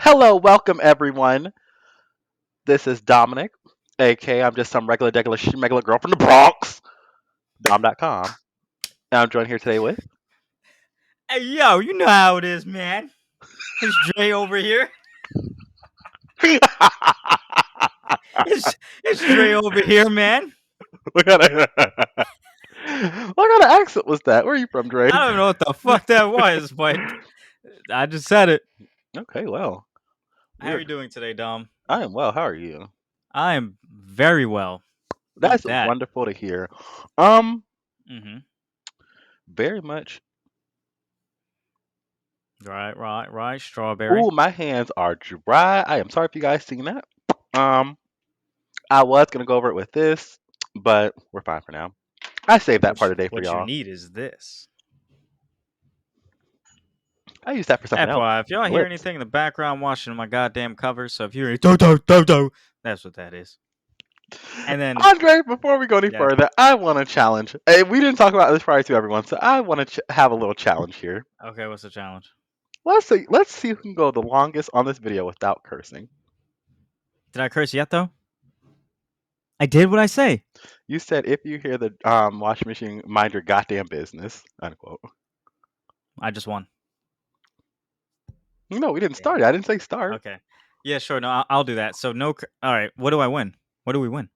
Hello, welcome everyone. This is Dominic, aka I'm just some regular schmegular girl from the Bronx, Dom.com. And I'm joined here today with. Hey yo, you know how it is, man. It's Dre over here. It's Dre over here, man. what, kind of, what kind of accent was that? Where are you from, Dre? I don't know what the fuck that was, but I just said it. Okay, well, How are we're. you doing today, Dom? I am well. How are you? I am very well. Eat That's that. wonderful to hear. Um, Mm-hmm. very much. Right. Strawberry. Ooh, my hands are dry. I am sorry if you guys seen that. Um, I was gonna go over it with this, but we're fine for now. I saved that part of the day for What you y'all. need is this. I use that for something else. FYI, if y'all hear Lips. anything in the background, I'm watching my goddamn cover. So if you hear do, that's what that is. And then Andre, before we go any yes. further, I want to challenge. We didn't talk about this prior to everyone, so I want to have a little challenge here. Okay, what's the challenge? Let's see who can go the longest on this video without cursing. Did I curse yet though? I did what I say. You said if you hear the washing machine, mind your goddamn business. Unquote. I just won. No, we didn't Damn start it. it. I didn't say start. Okay. Yeah, sure. No, I'll do that. So no. All right. What do I win? What do we win?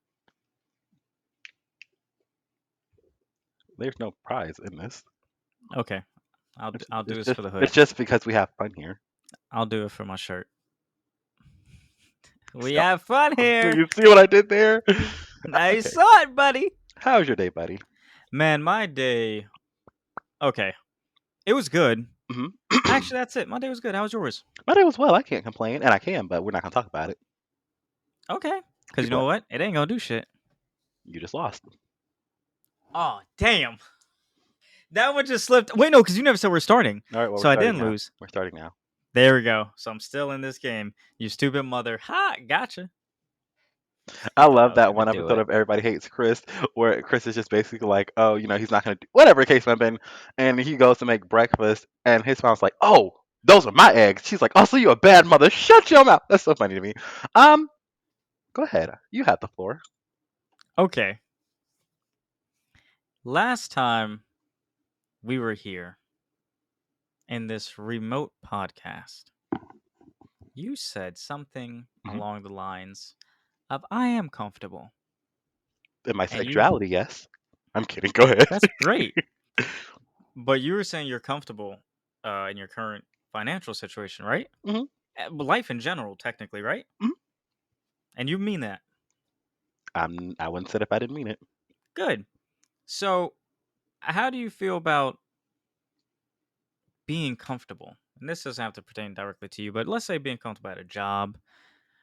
There's no prize in this. Okay. It's, I'll do it's this just for the hood. it's just because we have fun here. I'll do it for my shirt. We Stop. have fun here. You see what I did there? I Okay. saw it, buddy. How's your day, buddy? Man, my day. Okay, it was good. hmm Actually, that's it. My day was good. How was yours? My day was well. I can't complain, and I can, but we're not gonna talk about it. Okay. Cause you know What? what? It ain't gonna do shit. You just lost. Oh damn! That one just slipped. Wait, no, because you never said we're starting, All right, well, we're so I starting didn't now. lose. We're starting now. There we go. So I'm still in this game. You stupid mother. Ha! Gotcha. I love That'll that never one do episode it. of Everybody Hates Chris, where Chris is just basically like, oh, he's not going to do whatever the case might have been. And he goes to make breakfast, and his mom's like, oh, those are my eggs. She's like, oh, so you a bad mother. Shut your mouth. That's so funny to me. Um, Go ahead. You have the floor. Okay. Last time we were here in this remote podcast, you said something hmm along the lines of I am comfortable. In my And you sexuality, yes. I'm kidding. Go ahead. that's great. But you were saying you're comfortable in your current financial situation, right? hmm Life in general, technically, right? hmm And you mean that. I wouldn't say it if I didn't mean it. Good. So, how do you feel about being comfortable? And this doesn't have to pertain directly to you, but let's say being comfortable at a job.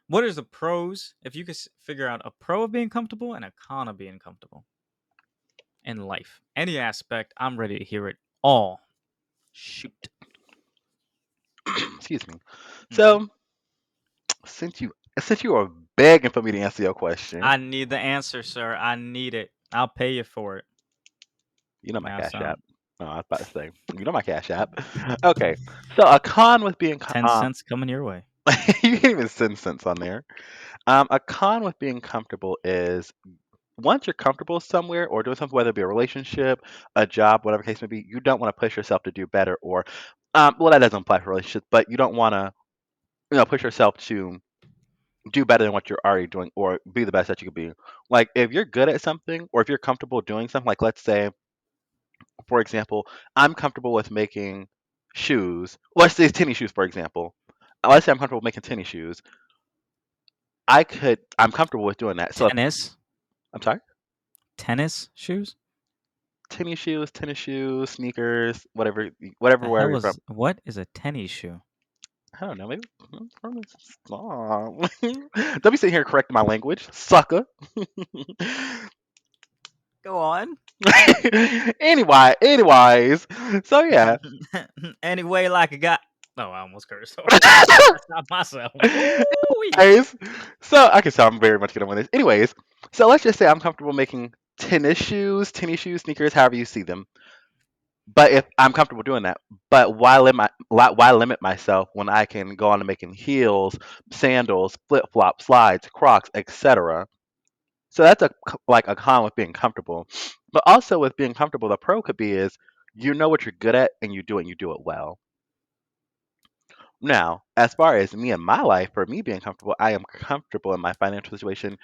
What is the pros? If you could figure out a pro of being comfortable and a con of being comfortable in life, any aspect, I'm ready to hear it all. Shoot. Excuse me. hmm So, since you since you are begging for me to answer your question, I need the answer, sir. I need it. I'll pay you for it. you know my Now, Cash App. some Oh, I was about to say, you know my Cash App. Okay, so a con with being 10 cents coming your way. you can't even send sense on there. A con with being comfortable is once you're comfortable somewhere or doing something, whether it be a relationship, a job, whatever case may be, you don't want to push yourself to do better or, well, that doesn't apply for relationships, but you don't want to, push yourself to do better than what you're already doing or be the best that you could be. Like if you're good at something or if you're comfortable doing something, like let's say, for example, I'm comfortable with making shoes. Let's say tennis shoes, for example. Let's say I'm comfortable making tennis shoes. I'm comfortable with doing that. So if Tennis? I'm sorry, Tennis shoes? tennis shoes, sneakers, The wherever hell you're from. is what is a tennis shoe? I don't know, maybe stop. Don't be sitting here correcting my language, sucker. Go on. Anyways, so yeah. Anyway, like a guy. Oh, I almost cursed. I stopped myself. Ooh-wee. Anyways, so I can tell I'm very much gonna win this. Anyways, so let's just say I'm comfortable making tennis shoes, sneakers, however you see them. But if I'm comfortable doing that, but why limit myself when I can go on to making heels, sandals, flip flops, slides, Crocs, etc. So that's like a con with being comfortable. But also with being comfortable, the pro could be is you know what you're good at and you do it and you do it well. Now, as far as me and my life, for me being comfortable, I am comfortable in my financial situation,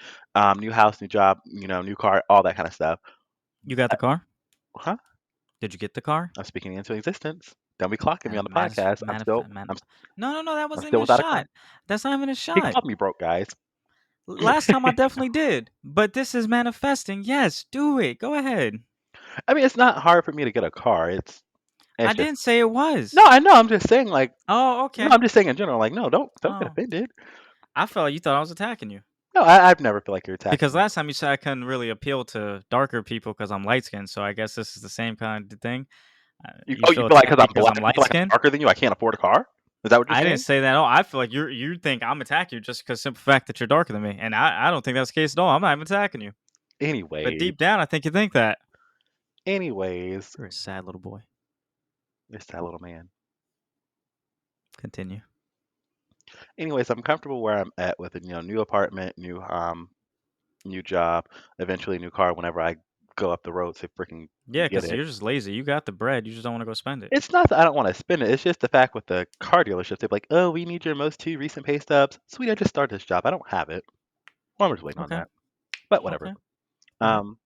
new house, new job, new car, all that kind of stuff. You got the car? Huh? Did you get the car? I'm speaking into existence. Don't be clocking me on the Manif- podcast. manif- man- No, no, no, that I'm wasn't still even a without a car. shot. That's not even a He shot. called me broke, guys. Last time I definitely did, but this is manifesting. Yes, do it. Go ahead. I mean, it's not hard for me to get a car. I It's just didn't say it was. no. I know. I'm just saying, like, Oh, no. okay. I'm just saying in general, like, no, don't get Oh, offended. I felt like you thought I was attacking you. No, I've never feel like you're attacking Because me. last time you said I couldn't really appeal to darker people because I'm light skinned, so I guess this is the same kind of thing. You You feel feel like attacked because I'm because black, I'm you light feel like I'm skinned? darker than you, I can't afford a car. Is that what you're I didn't saying? say that at all. I feel like you think I'm attacking you just because simple fact that you're darker than me, and I don't think that's the case at all. I'm not even attacking you, but Anyways, deep down, I think you think that. anyways, You're a sad little boy. it's that little man. Continue. Anyways, I'm comfortable where I'm at with a new apartment, new job, eventually new car whenever I go up the road to freaking Yeah, get because it. you're just lazy. You got the bread. You just don't want to go spend it. It's not that I don't want to spend it. It's just the fact with the car dealership, they're like, "Oh, we need your most two recent pay stubs." Sweet, I just started this job. I don't have it. Well, I'm just waiting on Okay. that. But whatever. Okay. All right. Um,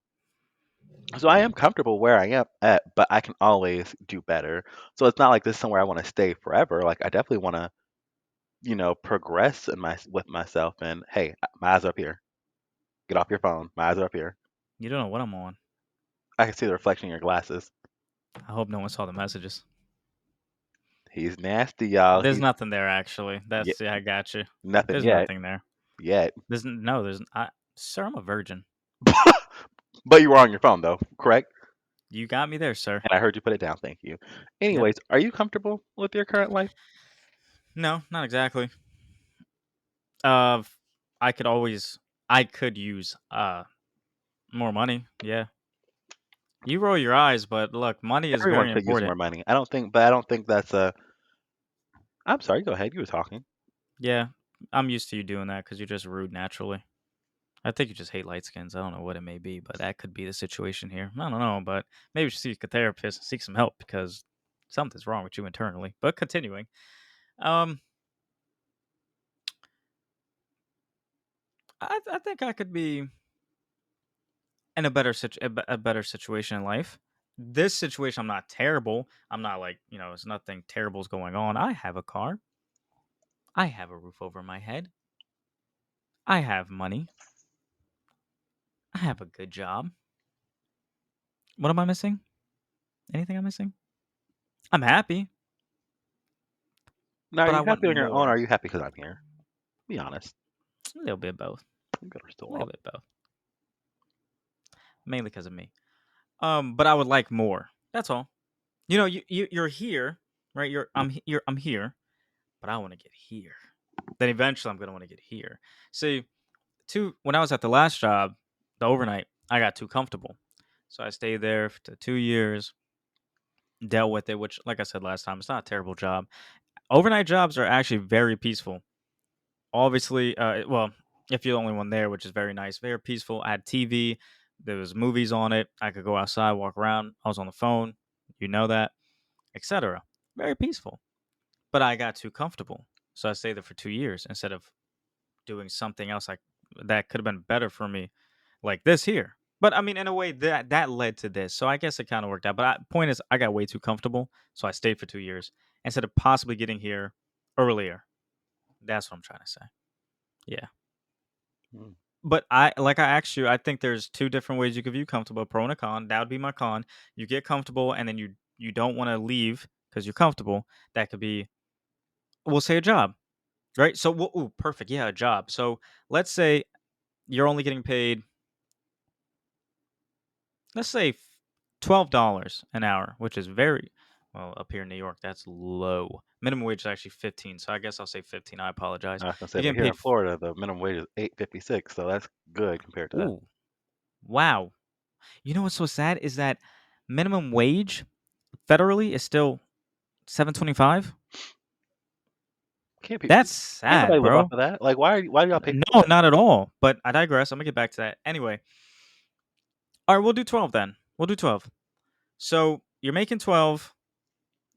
so I am comfortable where I am at, but I can always do better. So it's not like this is somewhere I want to stay forever. Like I definitely want to, progress in my with myself. And hey, my eyes are up here. Get off your phone. My eyes are up here. You don't know what I'm on. I can see the reflection in your glasses. I hope no one saw the messages. He's nasty, y'all. There's He's nothing there actually. yeah, That's yeah, I got you. nothing There's yet, nothing there. yet. No, there's sir, I'm a virgin. But you were on your phone though, correct? You got me there, sir. And I heard you put it down. Thank you. Yep. Anyways, are you comfortable with your current life? No, not exactly. Uh, I could always, I could use more money. Yeah. You roll your eyes, but look, money is Everyone very could use more important. money. I don't think that's a. I'm sorry. Go ahead. You were talking. Yeah, I'm used to you doing that because you're just rude naturally. I think you just hate light skins. I don't know what it may be, but that could be the situation here. I don't know, but maybe you should seek a therapist and seek some help because something's wrong with you internally. But continuing, um, I think I could be in a better situation in life. This situation, I'm not terrible. I'm not like it's nothing terrible's going on. I have a car. I have a roof over my head. I have money. I have a good job. What am I missing? Anything I'm missing? I'm happy, Now, are but I you want happy on your own, or more. are you happy because I'm here? Be honest. A little bit of both. You better A still little up. bit of both. Mainly because of me. But I would like more. That's all. You're here, right? I'm here, but I want to get here. Then eventually I'm gonna want to get here. See, when I was at the last job, the overnight, I got too comfortable. So I stayed there for 2 years, dealt with it, which, like I said last time, it's not a terrible job. Overnight jobs are actually very peaceful. Obviously, well, if you're the only one there, which is very nice, very peaceful. I had TV, there was movies on it. I could go outside, walk around. I was on the phone, you know that, etc. Very peaceful. But I got too comfortable, so I stayed there for 2 years instead of doing something else that could have been better for me, like this here. But I mean, in a way, that led to this, so I guess it kind of worked out. But point is, I got way too comfortable, so I stayed for 2 years instead of possibly getting here earlier. That's what I'm trying to say. Yeah. Mm. But I asked you, I think there's two different ways you could view comfortable, pro and a con. That would be my con. You get comfortable and then you don't want to leave because you're comfortable. That could be, we'll say, a job, right? So, ooh, perfect. Yeah, a job. So let's say you're only getting paid, let's say $12 an hour, which is very well up here in New York. That's low. Minimum wage is actually 15. So I guess I'll say 15. I apologize. I was gonna say, You're but getting here paid. in Florida, the minimum wage is 8.56, so that's good compared to that. Ooh, wow. You know what's so sad is that minimum wage federally is still 725. Can't be, That's can't nobody sad, live off bro. of that. Like, why do y'all pay people No, that? not at all. But I digress. I'm gonna get back to that anyway. All right, we'll do 12 then. We'll do 12. So you're making 12.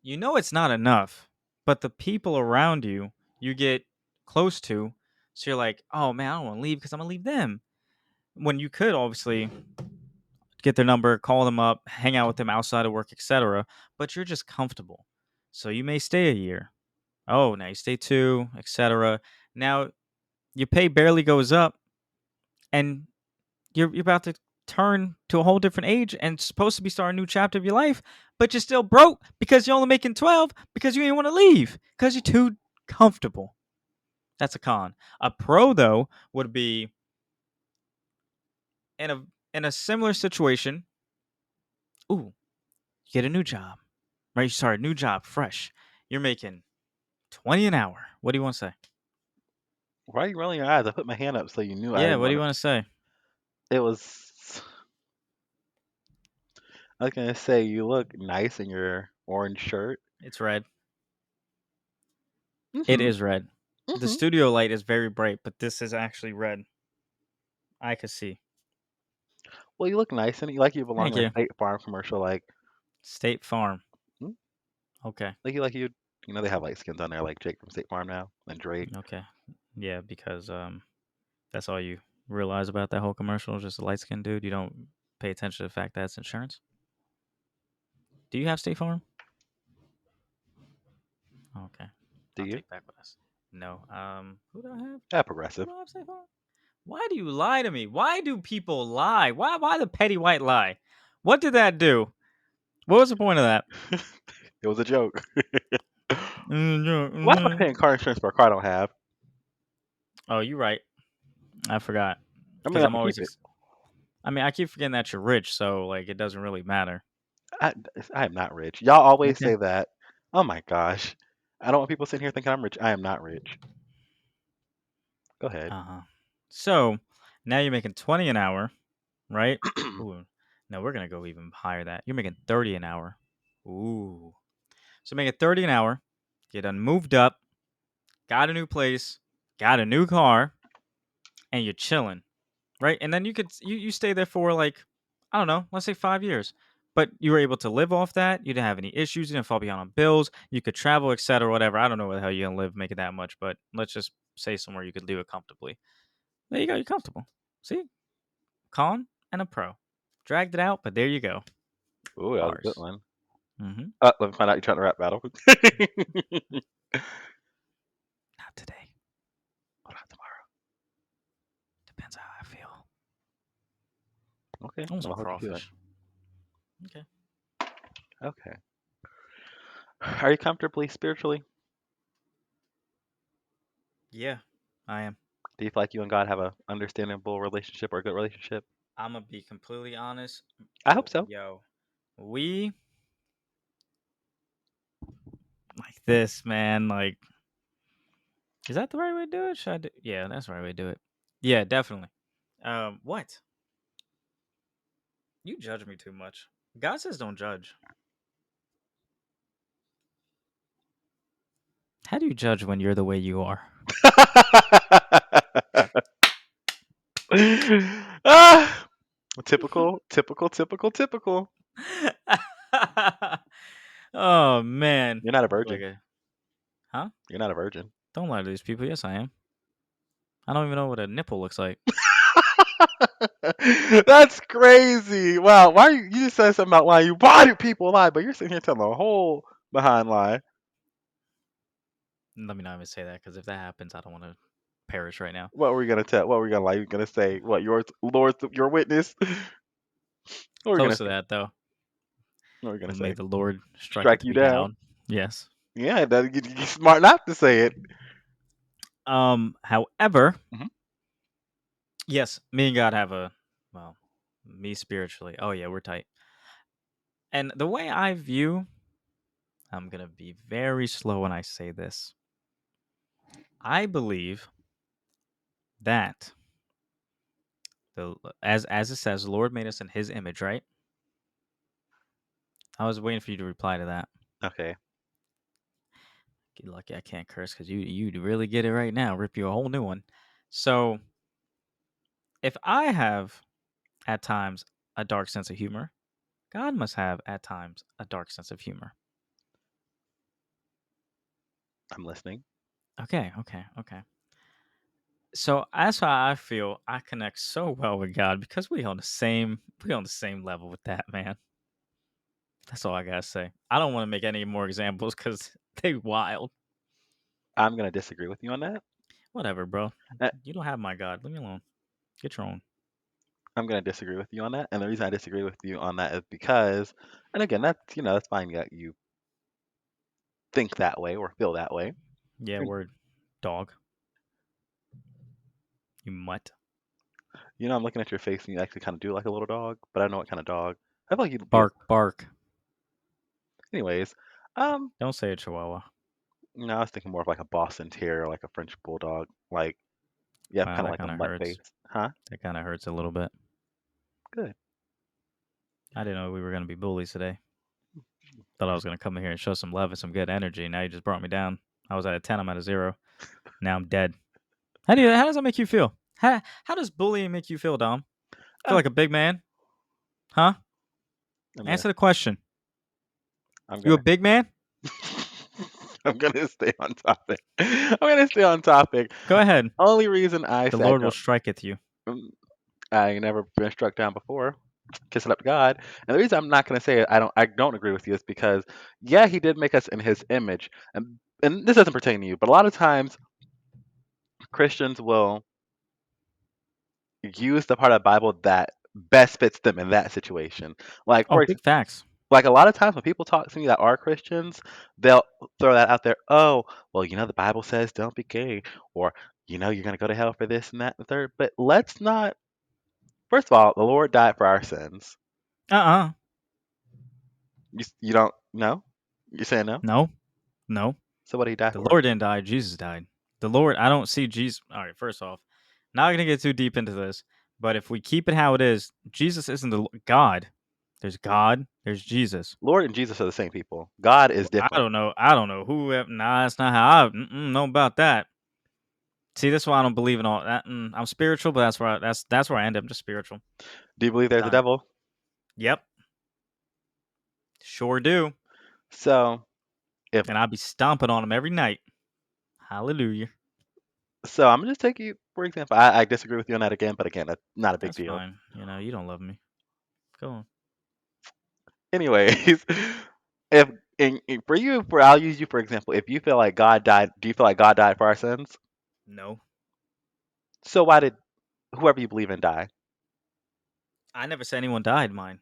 You know it's not enough, but the people around you you get close to, so you're like, oh man, I don't want to leave because I'm gonna leave them. When you could obviously get their number, call them up, hang out with them outside of work, etc. But you're just comfortable, so you may stay a year. Oh, now you stay two, etc. Now your pay barely goes up, and you're about to turn to a whole different age and supposed to be starting a new chapter of your life, but you're still broke because you're only making 12 because you ain't want to leave because you're too comfortable. That's a con. A pro though would be in a similar situation. Ooh, you get a new job. Right? Sorry, new job, fresh. You're making 20 an hour. What do you want to say? Why are you rolling your eyes? I put my hand up so you knew I Yeah, didn't what do want you want to say? to. It was. I was gonna say you look nice in your orange shirt. It's red. It Mhm. is red. The Mhm. studio light is very bright, but this is actually red. I could see. Well, you look nice and you like you belong Thank in a you. State Farm commercial. State Farm. Hmm? Okay. Like you. You know they have light skins on there, like Jake from State Farm now, and Drake. Okay. Yeah, because that's all you realize about that whole commercial is just a light skinned dude. You don't pay attention to the fact that it's insurance. Do you have State Farm? Okay. Do I'll you? take back what I said. No. Who do I have? Yeah, Who progressive. do I have State Farm? Why do you lie to me? Why do people lie? Why the petty white lie? What did that do? What was the point of that? It was a joke. Why am I Mhm. paying car insurance for a car I don't have? Oh, you're right. I forgot. I mean, Because I I'm can always keep it. I mean, I keep forgetting that you're rich, so like it doesn't really matter. I, I am not rich. Y'all always Okay. say that. Oh my gosh. I don't want people sitting here thinking I'm rich. I am not rich. Go ahead. Uh-huh. So now you're making 20 an hour, right? Ooh. No, we're gonna go even higher than that. You're making 30 an hour. Ooh. So make it 30 an hour. Get done moved up, got a new place, got a new car, and you're chilling. Right? And then you stay there for like, I don't know, let's say 5 years. But you were able to live off that. You didn't have any issues. You didn't fall behind on bills. You could travel, etc. Whatever. I don't know where the hell you're gonna live making that much, but let's just say somewhere you could do it comfortably. There you go. You're comfortable. See, con and a pro. Dragged it out, but there you go. Ooh, that was a good Bars. one. Mm-hmm. Let me find out you're trying to rap battle. Not today. Hold on tomorrow. Depends how I feel. Okay, I want some I'll hold you to it. crawfish. Okay. Okay. Are you comfortably spiritually? Yeah, I am. Do you feel like you and God have a understandable relationship or a good relationship? I'm gonna be completely honest. I hope so. Yo, we like this, man. Like, is that the right way to do it? Should I do? Yeah, that's the right way to do it. Yeah, definitely. What? You judge me too much. God says don't judge. How do you judge when you're the way you are? Ah, typical, typical, typical, typical. Oh man, You're not a I feel like virgin. a huh? You're not a virgin. Don't lie to these people. Yes, I am. I don't even know what a nipple looks like. That's crazy. Wow. Why you just said something about lying? Why do people lie? But you're sitting here telling a whole behind lie. Let me not even say that because if that happens, I don't want to perish right now. What were you gonna tell? What were you gonna lie? You gonna say what? Yours, Lord, your witness. What were you Close gonna to say? that though. What were you gonna May say? the Lord strike it Strike to you be down? down. Yes. Yeah, you smart not to say it. However, Mhm. yes, me and God have a well, me spiritually. Oh yeah, we're tight. And the way I view, I'm gonna be very slow when I say this. I believe that the as it says, the Lord made us in His image, right? I was waiting for you to reply to that. Okay, Get lucky I can't curse because you really get it right now. Rip you a whole new one. So if I have at times a dark sense of humor, God must have at times a dark sense of humor. I'm listening. Okay, okay, okay. So that's why I feel I connect so well with God because we on the same level with that, man. That's all I gotta say. I don't want to make any more examples because they wild. I'm gonna disagree with you on that. Whatever, bro. Uh, You don't have my God. Leave me alone. Get your own. I'm gonna disagree with you on that, and the reason I disagree with you on that is because, and again, that's that's fine that you think that way or feel that way. Yeah, And, word. Dog. You mutt. I'm looking at your face, and you actually kind of do like a little dog, but I don't know what kind of dog. I feel like you'd be. Bark, bark. Anyways, um, Don't say a chihuahua. no, I was thinking more of like a Boston Terrier, like a French Bulldog, like you have Wow, kind of that like a kind of mutt hurts. face, huh? That kind of hurts a little bit. Good. I didn't know we were gonna be bullies today. Thought I was gonna come in here and show some love and some good energy. Now you just brought me down. I was at a 10. I'm at a 0. Now I'm dead. How does that make you feel? How does bullying make you feel, Dom? Feel Uh, like a big man? Huh? I'm gonna, Answer the question. I'm You a gonna, big man? I'm gonna stay on topic. I'm gonna stay on topic. Go ahead. Only reason I The said I Lord will don't, striketh you. mm, I ain't never been struck down before. Kiss it up to God. And the reason I'm not gonna say it, I don't agree with you is because yeah, He did make us in His image, and this doesn't pertain to you, but a lot of times Christians will use the part of the Bible that best fits them in that situation. Like Oh, for big facts. like a lot of times when people talk to me that are Christians, they'll throw that out there. Oh, well, the Bible says don't be gay, or you're gonna go to hell for this and that and the third. But let's not. First of all, the Lord died for our sins. Uh-uh. You don't know? You saying no? No. No. So what did He die The for? Lord didn't die. Jesus died. The Lord, I don't see Jesus. All right, first off, not going to get too deep into this, but if we keep it how it is, Jesus isn't the God. There's God, there's Jesus. Lord and Jesus are the same people. God is I different. don't know. I don't know who. Nah, that's not how I know about that. See, that's why I don't believe in all that. I'm spiritual, but that's where I end up. I'm just spiritual. Do you believe there's a Done. devil? Yep, sure do. So if And I'll be stomping on him every night. Hallelujah. I'm gonna just take you for example. I disagree with you on that again, but again, that's not a big That's deal. fine. You don't love me. Go on. Anyways, if for you, for I'll use you for example. If you feel like God died, do you feel like God died for our sins? No, So why did whoever you believe in die? I never said anyone died. Mine.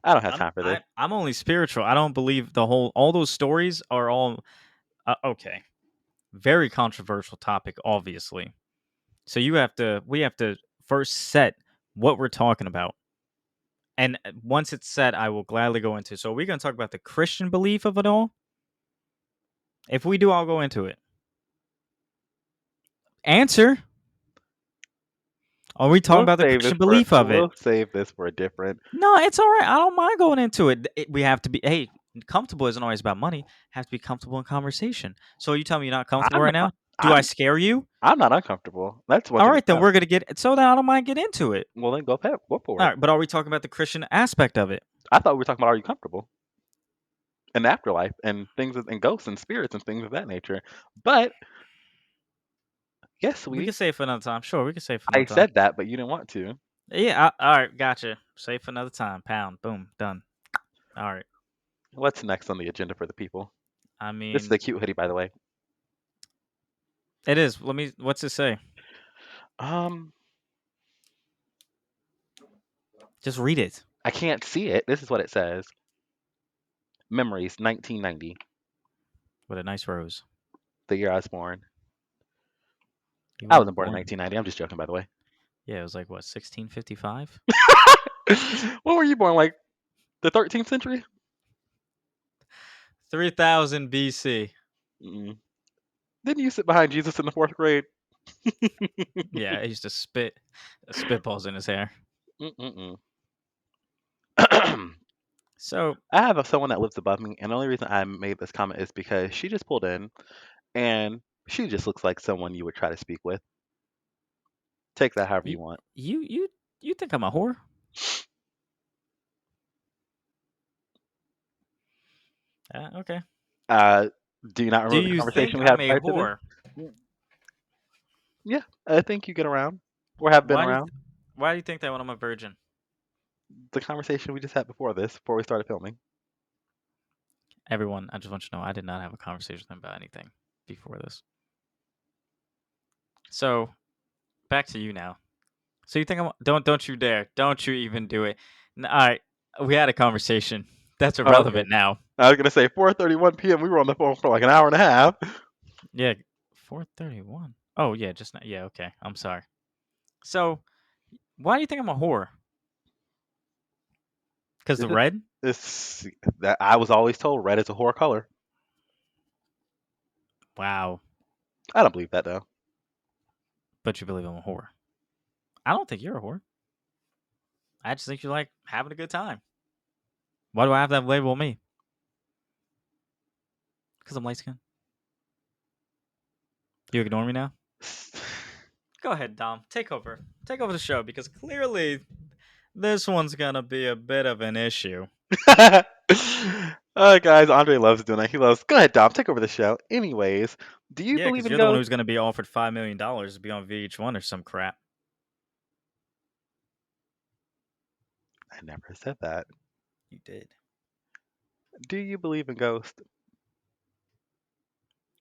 I don't have time for this. I'm only spiritual. I don't believe all those stories are all okay. Very controversial topic, obviously. So we have to first set what we're talking about. And once it's set, I will gladly go into. So we're going to talk about the Christian belief of it all. If we do, I'll go into it. Answer. Are we talking We'll about the save this Christian for belief of it? we'll save this for a different. No, it's all right. I don't mind going into it. We have to be. Hey, comfortable isn't always about money. Have to be comfortable in conversation. So you tell me you're not comfortable I'm right now? Do I I'm scare you? I'm not uncomfortable. That's one All thing right, then about. we're gonna get. So then I don't mind get into it. Well, then go for All it. right, but are we talking about the Christian aspect of it? I thought we were talking about are you comfortable in the afterlife and and ghosts and spirits and things of that nature. But yes, We sweetie, can save it for another time. Sure, we can save it for I another time. said that, but you didn't want to. Yeah. All right, gotcha. Save for another time. Pound. Boom. Done. All right. What's next on the agenda for the people? I This is mean, a cute hoodie, by the way. it is. Let me. What's it say? Um, Just read it. I can't see it. This is what it says. Memories, 1990, What a nice rose. the year I was born. You I wasn't weren't born in born. 1990. I'm just joking, by the way. Yeah, it was like what 1655, What were you born like? The 13th century? 3000 BC. Mm-mm. Didn't you sit behind Jesus in the fourth grade? Yeah, he used to spitballs in his hair. Mm-mm-mm. So I have someone that lives above me, and the only reason I made this comment is because she just pulled in, and she just looks like someone you would try to speak with. Take that however you you want. you you think I'm a whore? Okay. Uh, do you not Do remember the you think conversation we had I'm a prior to this? whore? Mm, yeah, I think you get around or have been Why do you around. th- why do you think that when I'm a virgin? The conversation we just had before this, before we started filming. Everyone, I just want you to know I did not have a conversation with him about anything before this. So back to you now. So you think I'm don't you dare. Don't you even do it. All right. We had a conversation. That's Okay. irrelevant now. I was gonna say 4:31 p.m. We were on the phone for like an hour and a half. Yeah, 4:31. Oh yeah, just not. Yeah, okay. I'm sorry. So, why do you think I'm a whore? Cuz Is the it? red? It's that I was always told red is a whore color. Wow. I don't believe that though. But you believe I'm a whore. I don't think you're a whore. I just think you like having a good time. Why do I have that label on me? Cuz I'm light skinned. You ignore me now? Go ahead, Dom. Take over. Take over the show because clearly this one's going to be a bit of an issue. Guys, Andre loves doing that. He loves. Go ahead, Dom. Take over the show. Anyways, do you Yeah, believe cuz in you're the one ghosts? who's going to be offered $5 million to be on VH1 or some crap. I never said that. You did. Do you believe in ghosts?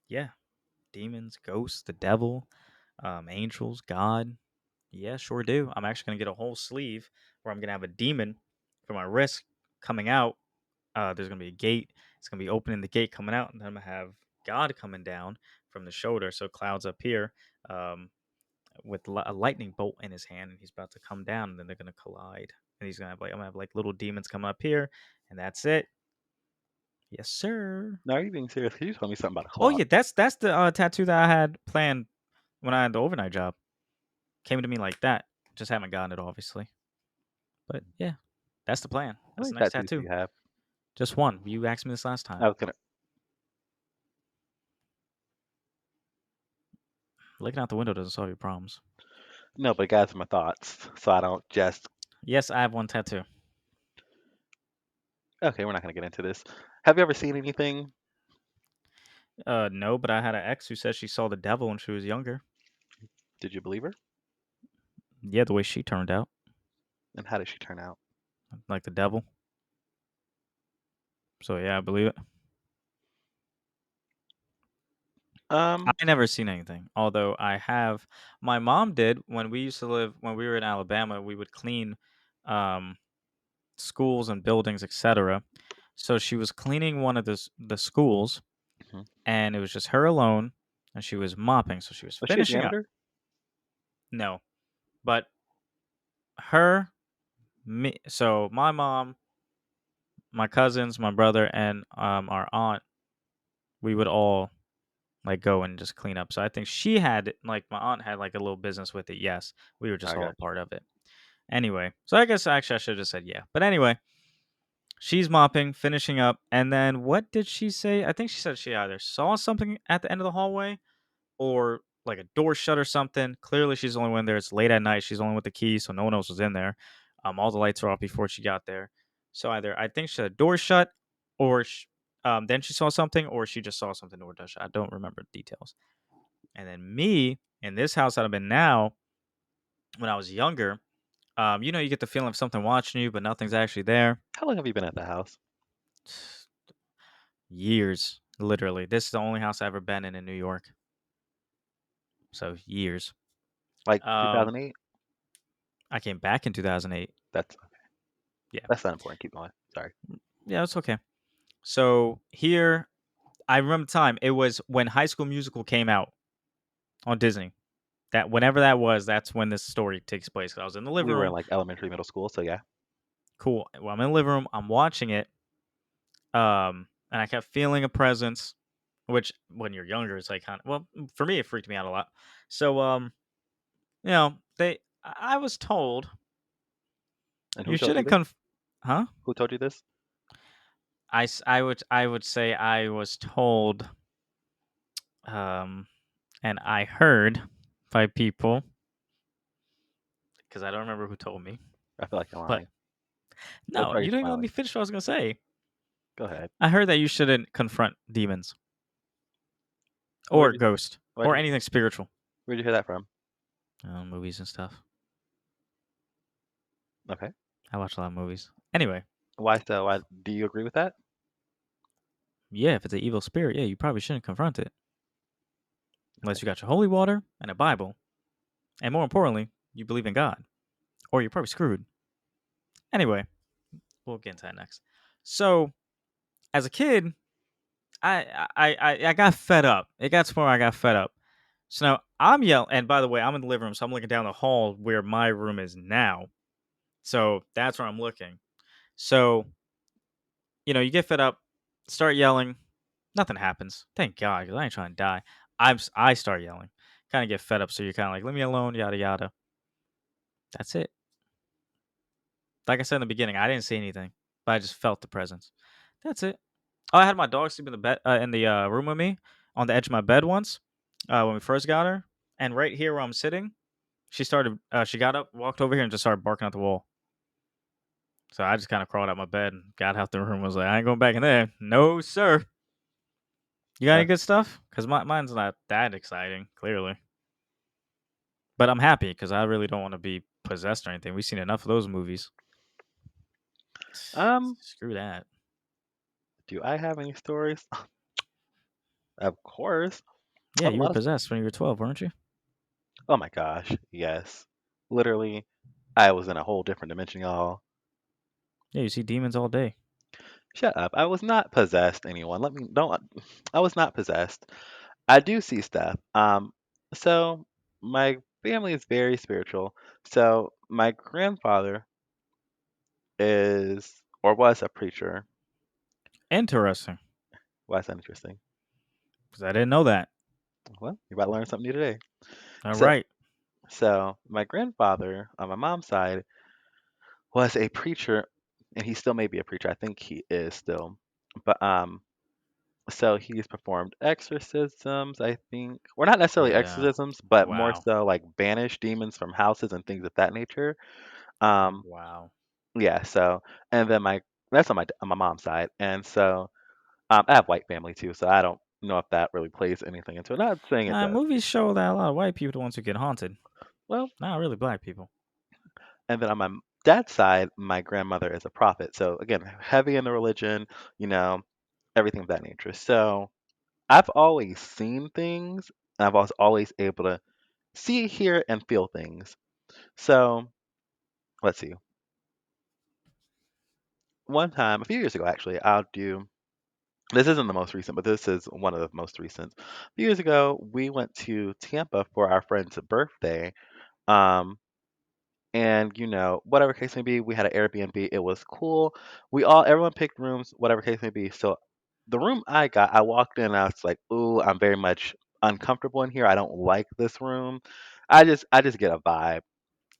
Yeah. Demons, ghosts, the devil, angels, God. Yeah, sure do. I'm actually gonna get a whole sleeve where I'm gonna have a demon for my wrist coming out. There's gonna be a gate. It's gonna be opening the gate coming out, and then I'm gonna have God coming down from the shoulder. So clouds up here, um, with a lightning bolt in his hand, and he's about to come down, and then they're gonna collide. And he's gonna have like I'm gonna have like little demons coming up here, and that's it. Yes, sir. No, are you being serious? Can you tell me something about a Oh clock? yeah, that's the tattoo that I had planned when I had the overnight job. Came to me like that. Just haven't gotten it, obviously. But yeah, that's the plan. How That's many the next tattoos do tattoo. you have? Just one. You asked me this last I time. was gonna. Looking out the window doesn't solve your problems. No, but guys, are my thoughts, so I don't just. Yes, I have one tattoo. Okay, we're not gonna get into this. Have you ever seen anything? No, but I had an ex who said she saw the devil when she was younger. Did you believe her? Yeah, the way she turned out, And how did she turn out? like the devil. So yeah, I believe it. Um. I never seen anything. Although I have, my mom did when we used to live when we were in Alabama. We would clean um, schools and buildings, etc. So she was cleaning one of the schools, Mhm. and it was just her alone, and she was mopping. So she was Was she a finishing up. janitor? No, but her, me. So my mom, my cousins, my brother, and our aunt, we would all like go and just clean up. So I think she had like my aunt had like a little business with it. Yes, we were just I all a got you. part of it. Anyway, so I guess actually I should have just said yeah. But anyway, she's mopping, finishing up, and then what did she say? I think she said she either saw something at the end of the hallway or like a door shut or something. Clearly, she's the only one there. It's late at night. She's the only with the key, so no one else was in there. All the lights were off before she got there. So either I think she had a door shut, or then she saw something, or she just saw something door shut. I don't remember the details. And then me in this house that I'm in now, when I was younger, you get the feeling of something watching you, but nothing's actually there. How long have you been at the house? Years, literally. This is the only house I've ever been in New York. So years. Like Um, 2008? I came back in 2008. That's Yeah. that's not important. Keep going. Sorry. Yeah, it's okay. So here, I remember the time. It was when High School Musical came out on Disney. That whenever that was, that's when this story takes place. 'Cause I was in the living We were in room. like elementary, middle school, so yeah. Cool. Well, I'm in the living room. I'm watching it. And I kept feeling a presence, which when you're younger, it's like kind of well, for me, it freaked me out a lot. So, I was told And who you told you shouldn't this? huh? Who told you this? I would say I was told, um, and I heard by people because I don't remember who told me, I feel like you're but lying. That's no, why you're you don't even let smiling. me finish what I was gonna say. Go ahead. I heard that you shouldn't confront demons or Where'd you ghosts where'd or you anything spiritual. where'd you hear that from? Movies and stuff. Okay. I watch a lot of movies. Anyway, Why so? Why do you agree with that? yeah, if it's an evil spirit, yeah, you probably shouldn't confront it Okay. unless you got your holy water and a Bible, and more importantly, you believe in God, or you're probably screwed. Anyway, we'll get into that next. So, as a kid, I got fed up. It got to where I got fed up. So now I'm yelling, and by the way, I'm in the living room, so I'm looking down the hall where my room is now. So that's where I'm looking. So you get fed up, start yelling, nothing happens. Thank God, because I ain't trying to die. I start yelling, kind of get fed up. So you're kind of like, leave me alone, yada yada. That's it. Like I said in the beginning, I didn't see anything, but I just felt the presence. That's it. Oh, I had my dog sleep in the bed in the room with me on the edge of my bed once when we first got her, and right here where I'm sitting, she started. She got up, walked over here, and just started barking at the wall. So I just kind of crawled out my bed and got out the room. Was like, I ain't going back in there. No, sir. You got any Uh, good stuff? Because mine's not that exciting, clearly. But I'm happy because I really don't want to be possessed or anything. We've seen enough of those movies. um, Screw that. do I have any stories? Of course. Yeah, I have a you were lot of stories. possessed when you were 12, weren't you? Oh my gosh. Yes. Literally, I was in a whole different dimension, y'all. Yeah, you see demons all day. Shut up. I was not possessed, anyone. Let me don't I was not possessed. I do see stuff. So my family is very spiritual. So my grandfather is or was a preacher. Interesting, Why is that interesting? because I didn't know that. Well, you're about to learn something new today. All So right. so my grandfather on my mom's side was a preacher, and he still may be a preacher. I think he is still. But so he's performed exorcisms, I think. Or not necessarily Yeah. exorcisms, but more Wow. so like banish demons from houses and things of that nature. Um, Wow. yeah, so and then my that's on my mom's side. And so I have white family too, so I don't know if that really plays anything into it. Not saying it does. Movies show that a lot of white people are the ones who get haunted, Well, not really black people. and then on my dad's side, my grandmother is a prophet. So again, heavy in the religion, you know, everything of that nature. So I've always seen things, and I was always able to see, hear, and feel things. So let's see. One time, a few years ago, actually, I'll do. This isn't the most recent, but this is one of the most recent. A few years ago, we went to Tampa for our friend's birthday. Um, and whatever case may be, we had an Airbnb. It was cool. Everyone picked rooms, whatever case may be. So the room I got, I walked in, and I was like, "Ooh, I'm very much uncomfortable in here. I don't like this room." I just get a vibe.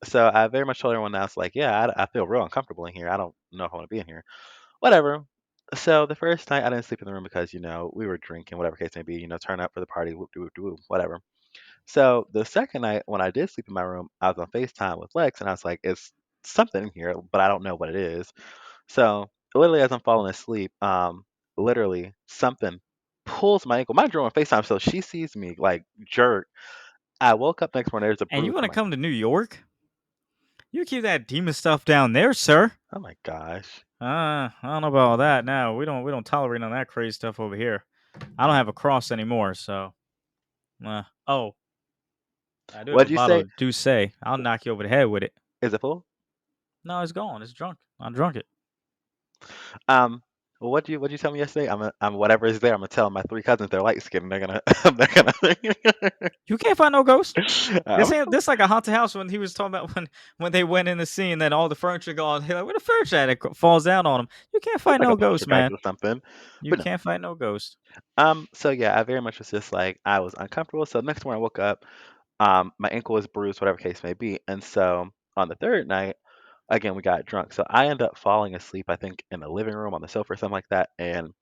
So I very much told everyone else, like, yeah, I feel real uncomfortable in here. I don't know if I want to be in here. Whatever. So the first night I didn't sleep in the room because, we were drinking, whatever case may be, turn up for the party, whoop de whoop de whoop, whatever. So the second night when I did sleep in my room, I was on FaceTime with Lex and I was like, it's something in here, but I don't know what it is. So literally as I'm falling asleep, literally something pulls my ankle. Mind you, we're on FaceTime, so she sees me like jerk. I woke up next morning, there's a And you bruise want on to my come to New York? You keep that demon stuff down there, sir. oh my gosh. I don't know about all that. Now we don't tolerate none of that crazy stuff over here. I don't have a cross anymore, so. Oh, I do have a What'd you bottle say? of Douce. I'll knock you over the head with it. Is it full? No, it's gone. It's drunk. I drunk it. Um, well, what did you tell me yesterday? I'm whatever is there. I'm gonna tell my three cousins they're light skinned. They're gonna they're gonna. You can't find no ghost. This um, ain't this like a haunted house when he was talking about when they went in the scene, then all the furniture gone. He's like, where the furniture at? It falls down on him. You can't it's fight like a no ghost, poltergeist man. or something. You But no. can't fight no ghost. So yeah, I very much was just like I was uncomfortable. So next morning I woke up, my ankle was bruised, whatever case may be. And so on the third night. again, we got drunk. So I ended up falling asleep, I think, in the living room on the sofa or something like that. And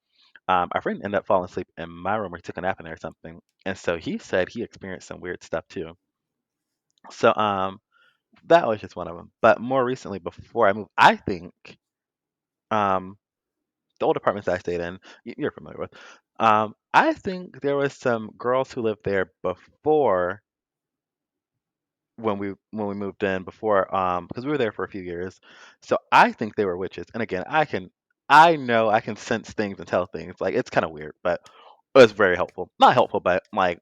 our friend ended up falling asleep in my room or he took a nap in there or something. And so he said he experienced some weird stuff too. So that was just one of them. But more recently, before I moved, I think um, the old apartments I stayed in, you're familiar with. I think there was some girls who lived there before when we moved in before because we were there for a few years. So I think they were witches. And again, I know I can sense things and tell things. Like it's kind of weird, but it was very helpful. Not helpful, but like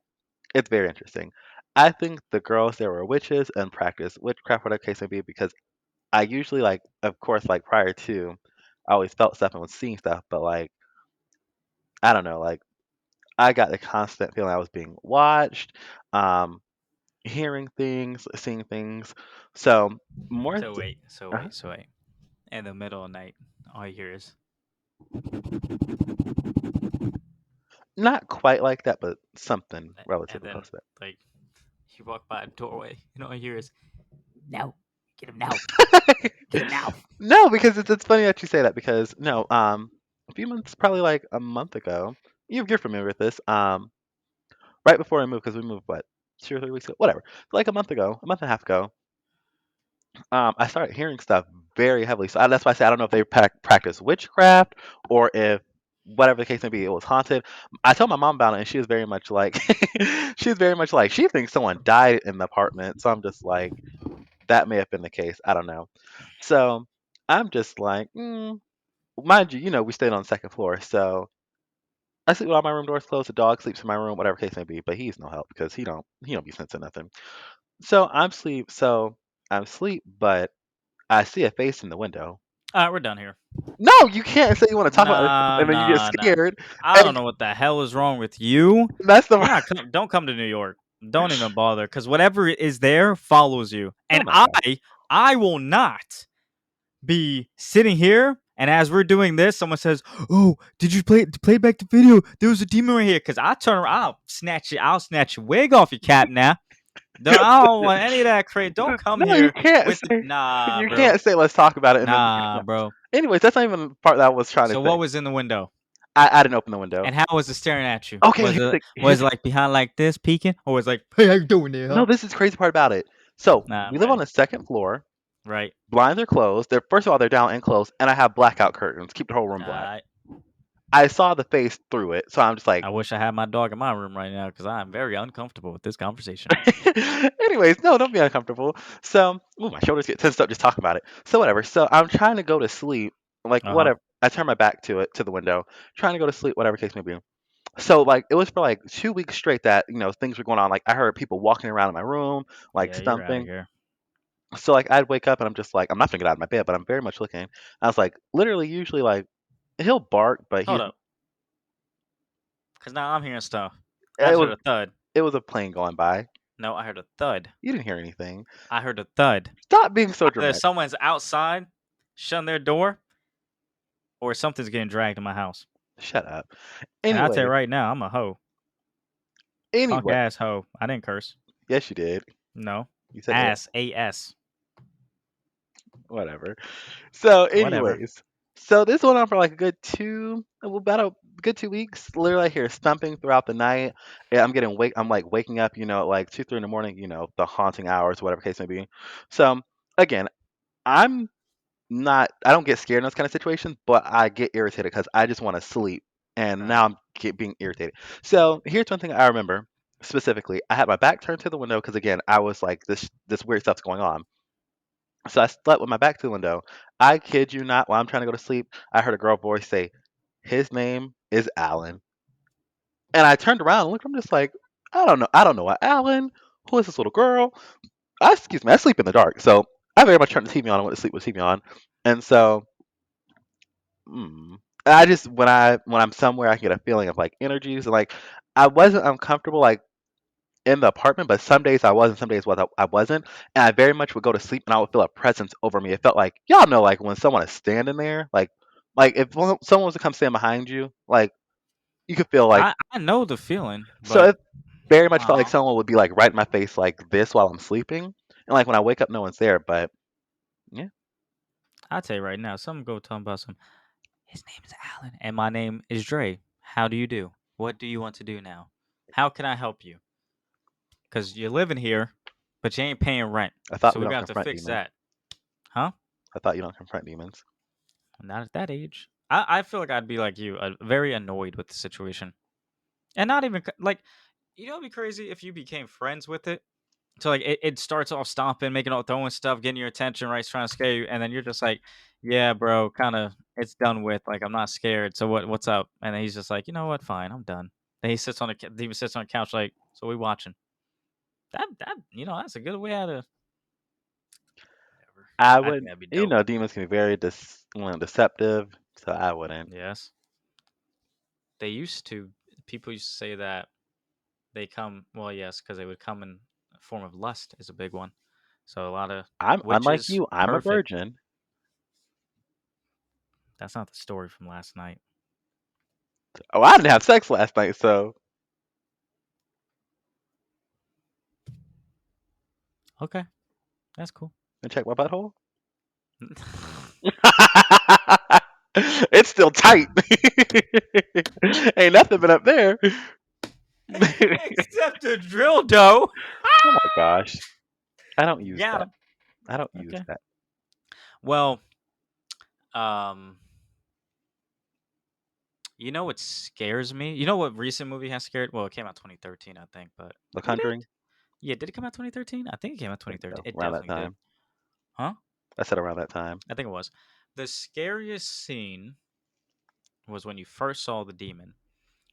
it's very interesting. I think the girls there were witches and practiced witchcraft, whatever the case may be, because I usually like, of course, like prior to, I always felt stuff and was seeing stuff, but like I don't know, like I got the constant feeling I was being watched, um, hearing things, seeing things. So more, So wait, so uh wait, so wait. In the middle of the night, all you hear is, not quite like that, but something and relatively then close to like you walk by a doorway, and all you hear is, "No, get him now, that. get him now." No, because it's funny that you say that because no, a few months, probably like a month ago, you're familiar with this. Right before I moved, because we moved what 2 or 3 weeks ago, whatever, like a month ago, a month and a half ago, I started hearing stuff very heavily. So that's why I say I don't know if they practice witchcraft or if whatever the case may be, it was haunted. I told my mom about it, and she was very much like, she was very much like she thinks someone died in the apartment. So I'm just like, that may have been the case. I don't know. So I'm just like, mind you, we stayed on the second floor, so I sleep with all my room doors closed. The dog sleeps in my room, whatever case may be. But he's no help because he don't be sensing nothing. So I'm asleep, but I see a face in the window. All right, we're done here. No, you can't say you want to talk about this Nah, and then you get nah, nah. scared. I don't And know what the hell is wrong with you. that's the You're not don't come to New York. Don't even bother, because whatever is there follows you, oh and my god. I will not be sitting here. And as we're doing this, someone says, "Oh, did you play back the video? There was a demon right here." Because I turn around, I'll snatch your wig off your cap now. I don't want any of that crazy. Don't come No, you here can't with the say nah, you bro, can't say let's talk about it and then nah, no. bro. Anyways, that's not even the part that I was trying to So say. what was in the window? I didn't open the window. And how was it staring at you? Okay, Was here's it the here's like behind like this, peeking, or was it like, "Hey, how you doing there, no, huh?" this is the crazy part about it. So Nah, I'm we live on ready. the second floor. Right. Blinds are closed. They're first of all they're down and closed, and I have blackout curtains. Keep the whole room black. I I saw the face through it, so I'm just like, I wish I had my dog in my room right now because I'm very uncomfortable with this conversation. anyways, no, don't be uncomfortable. So, ooh, my shoulders get tensed up just talking about it. So whatever. So I'm trying to go to sleep, like Uh huh. whatever. I turn my back to it, to the window, trying to go to sleep, whatever case may be. So like it was for like 2 weeks straight that things were going on. Like I heard people walking around in my room, like Yeah, you're out of stumping. here. So like I'd wake up and I'm just like I'm not gonna get out of my bed, but I'm very much looking. I was like literally usually like he'll bark, but Hold he's up, because now I'm hearing stuff. I it just heard was a thud. it was a plane going by. No, I heard a thud. You didn't hear anything. I heard a thud. Stop being so Either dramatic. someone's outside, shutting their door, or something's getting dragged in my house. Shut up. And I'll tell you Anyway, right now, I'm a hoe. Punk anyway. ass hoe. I didn't curse. Yes, you did. No. You said it. Ass. A-S. Whatever. So, Whatever. anyways, so this went on for like a good about a good 2 weeks. Literally, I hear stumping throughout the night. Yeah, I'm like waking up, at like 2, 3 in the morning. The haunting hours, whatever case may be. So, again, I'm not. I don't get scared in those kind of situations, but I get irritated because I just want to sleep, and Right. now being irritated. So, here's one thing I remember specifically. I had my back turned to the window because again, I was like this weird stuff's going on. So I slept with my back to the window. I kid you not, while I'm trying to go to sleep, I heard a girl voice say, "His name is Alan." And I turned around and looked, I'm just like, I don't know what Alan, who is this little girl? Excuse me, I sleep in the dark. So I very much turned the TV on and went to sleep with the TV on. And so mm, I just when I'm somewhere I can get a feeling of like energies and like I wasn't uncomfortable like in the apartment, but some days I was and some days I wasn't. And I very much would go to sleep and I would feel a presence over me. It felt like y'all know like when someone is standing there, like if someone was to come stand behind you, like you could feel like I know the feeling, so but it very much felt like uh someone would be like right in my face like this while I'm sleeping. And like when I wake up no one's there, but yeah. I'll tell you right now. Some go tell him about some. His name is Alan, and my name is Dre. How do you do? What do you want to do now? How can I help you? Because you're living here, but you ain't paying rent. I thought So we we're don't gonna have to confront fix demons. that, huh? I thought you don't confront demons. Not at that age. I feel like I'd be like you, very annoyed with the situation, and not even like, it'd be crazy if you became friends with it. So like it starts off stomping, making all throwing stuff, getting your attention, right, trying to scare you, and then you're just like, yeah, bro, kind of, it's done with. Like I'm not scared. So what's up? And then he's just like, you know what? Fine, I'm done. Then he sits on the couch like, so we watching. That's a good way out of whatever. I I think would, that'd be you dope. know, demons can be very deceptive, so I wouldn't. Yes, they used to. People used to say that they come. Well, yes, because they would come in a form of lust is a big one. So a lot of I'm unlike witches, you. I'm a perfect. virgin. That's not the story from last night. Oh, I didn't have sex last night, so Okay, that's cool. and check my butthole. It's still tight. Ain't nothing been up there. Except a drill dough. Oh my gosh. I don't use Got that. him. I don't use Okay. that. Well, um, you know what scares me? You know what recent movie has scared? Well, it came out 2013, I think, but The would it? Conjuring. Yeah, did it come out 2013? I think it came out I think 2013. so. It Around that definitely did. time. Huh? I said around that time. I think it was. The scariest scene was when you first saw the demon,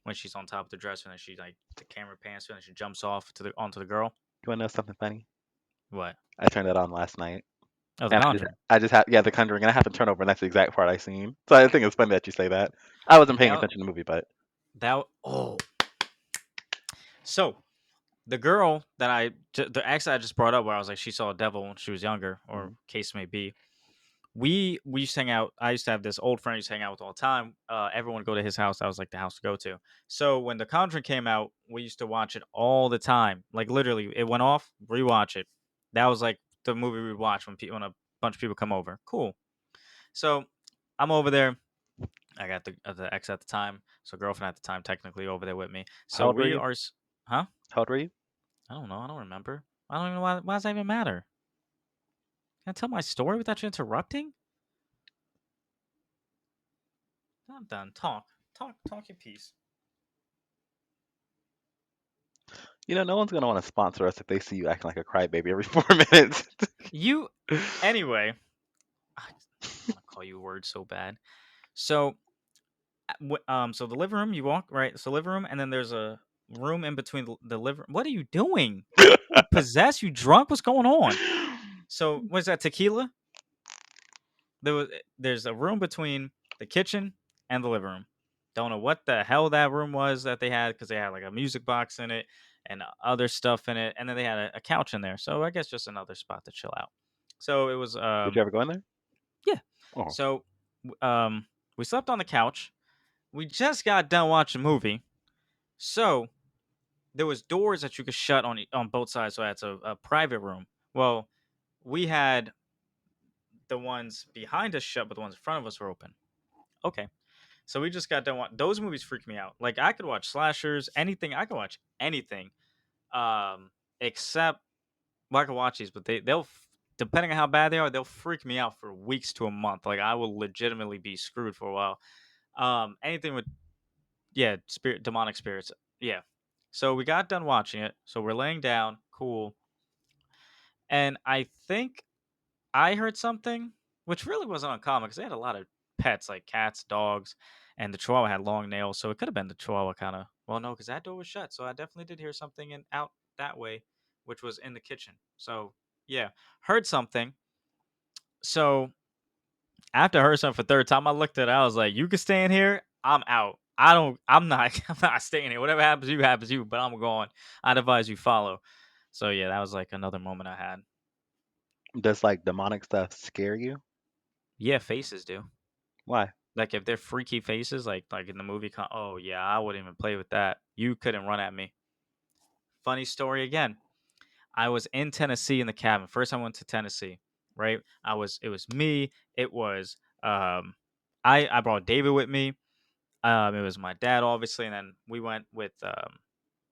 when she's on top of the dresser and she like the camera pans her and she jumps off to the onto the girl. You wanna know something funny? What? I turned that on last night. Oh, The And Conjuring. I just have yeah, The Conjuring, and I have to turn over, and that's the exact part I seen. So I think it's funny that you say that. I wasn't paying That attention to the movie, but that oh. So the girl that the ex I just brought up, where I was like, she saw a devil when she was younger, or mhm. case may be. We used to hang out. I used to have this old friend I used to hang out with all the time. Everyone would go to his house. That was like the house to go to. So when The Conjuring came out, we used to watch it all the time. Like literally, it went off, rewatch it. That was like the movie we'd watch when a bunch of people come over. Cool. So I'm over there. I got the ex at the time, so girlfriend at the time, technically over there with me. How So old were we you? are, huh? How old were you? I don't know. I don't remember. I don't even know why. Why does that even matter? Can I tell my story without you interrupting? I'm done. Talk your piece. You know, no one's gonna want to sponsor us if they see you acting like a crybaby every 4 minutes. You anyway. I want to call you a word so bad. So, so the living room. You walk right. So living room, and then there's a room in between the living. What are you doing? You possessed? You drunk? What's going on? So, what's that? Tequila? There's a room between the kitchen and the living room. Don't know what the hell that room was that they had, because they had like a music box in it and other stuff in it, and then they had a couch in there. So I guess just another spot to chill out. So it was Did you ever go in there? yeah. Oh, So we slept on the couch. We just got done watching a movie, so there was doors that you could shut on both sides. So that's a private room. Well, we had the ones behind us shut, but the ones in front of us were open. Okay. So we just got done. Those movies freak me out. Like I could watch slashers, anything. I could watch anything, um, except well, I could watch these, but they'll depending on how bad they are, they'll freak me out for weeks to a month. Like I will legitimately be screwed for a while. Anything with demonic spirits. Yeah. So we got done watching it. So we're laying down, cool, and I think I heard something, which really wasn't uncommon because they had a lot of pets like cats, dogs, and the Chihuahua had long nails, so it could have been the Chihuahua kind of. Well, no, because that door was shut, so I definitely did hear something in out that way, which was in the kitchen. So yeah, heard something. So after I heard something for the third time, I looked at it. I was like, "You can stay in here. I'm out. I don't. I'm not. I'm not staying here. Whatever happens to you. But I'm going. I'd advise you follow." So yeah, that was like another moment I had. does like demonic stuff scare you? Yeah, faces do. Why? Like if they're freaky faces, like in the movie, oh yeah, I wouldn't even play with that. You couldn't run at me. Funny story again. I was in Tennessee in the cabin. First time I went to Tennessee. right? It was me. It was I brought David with me. It was my dad, obviously, and then we went with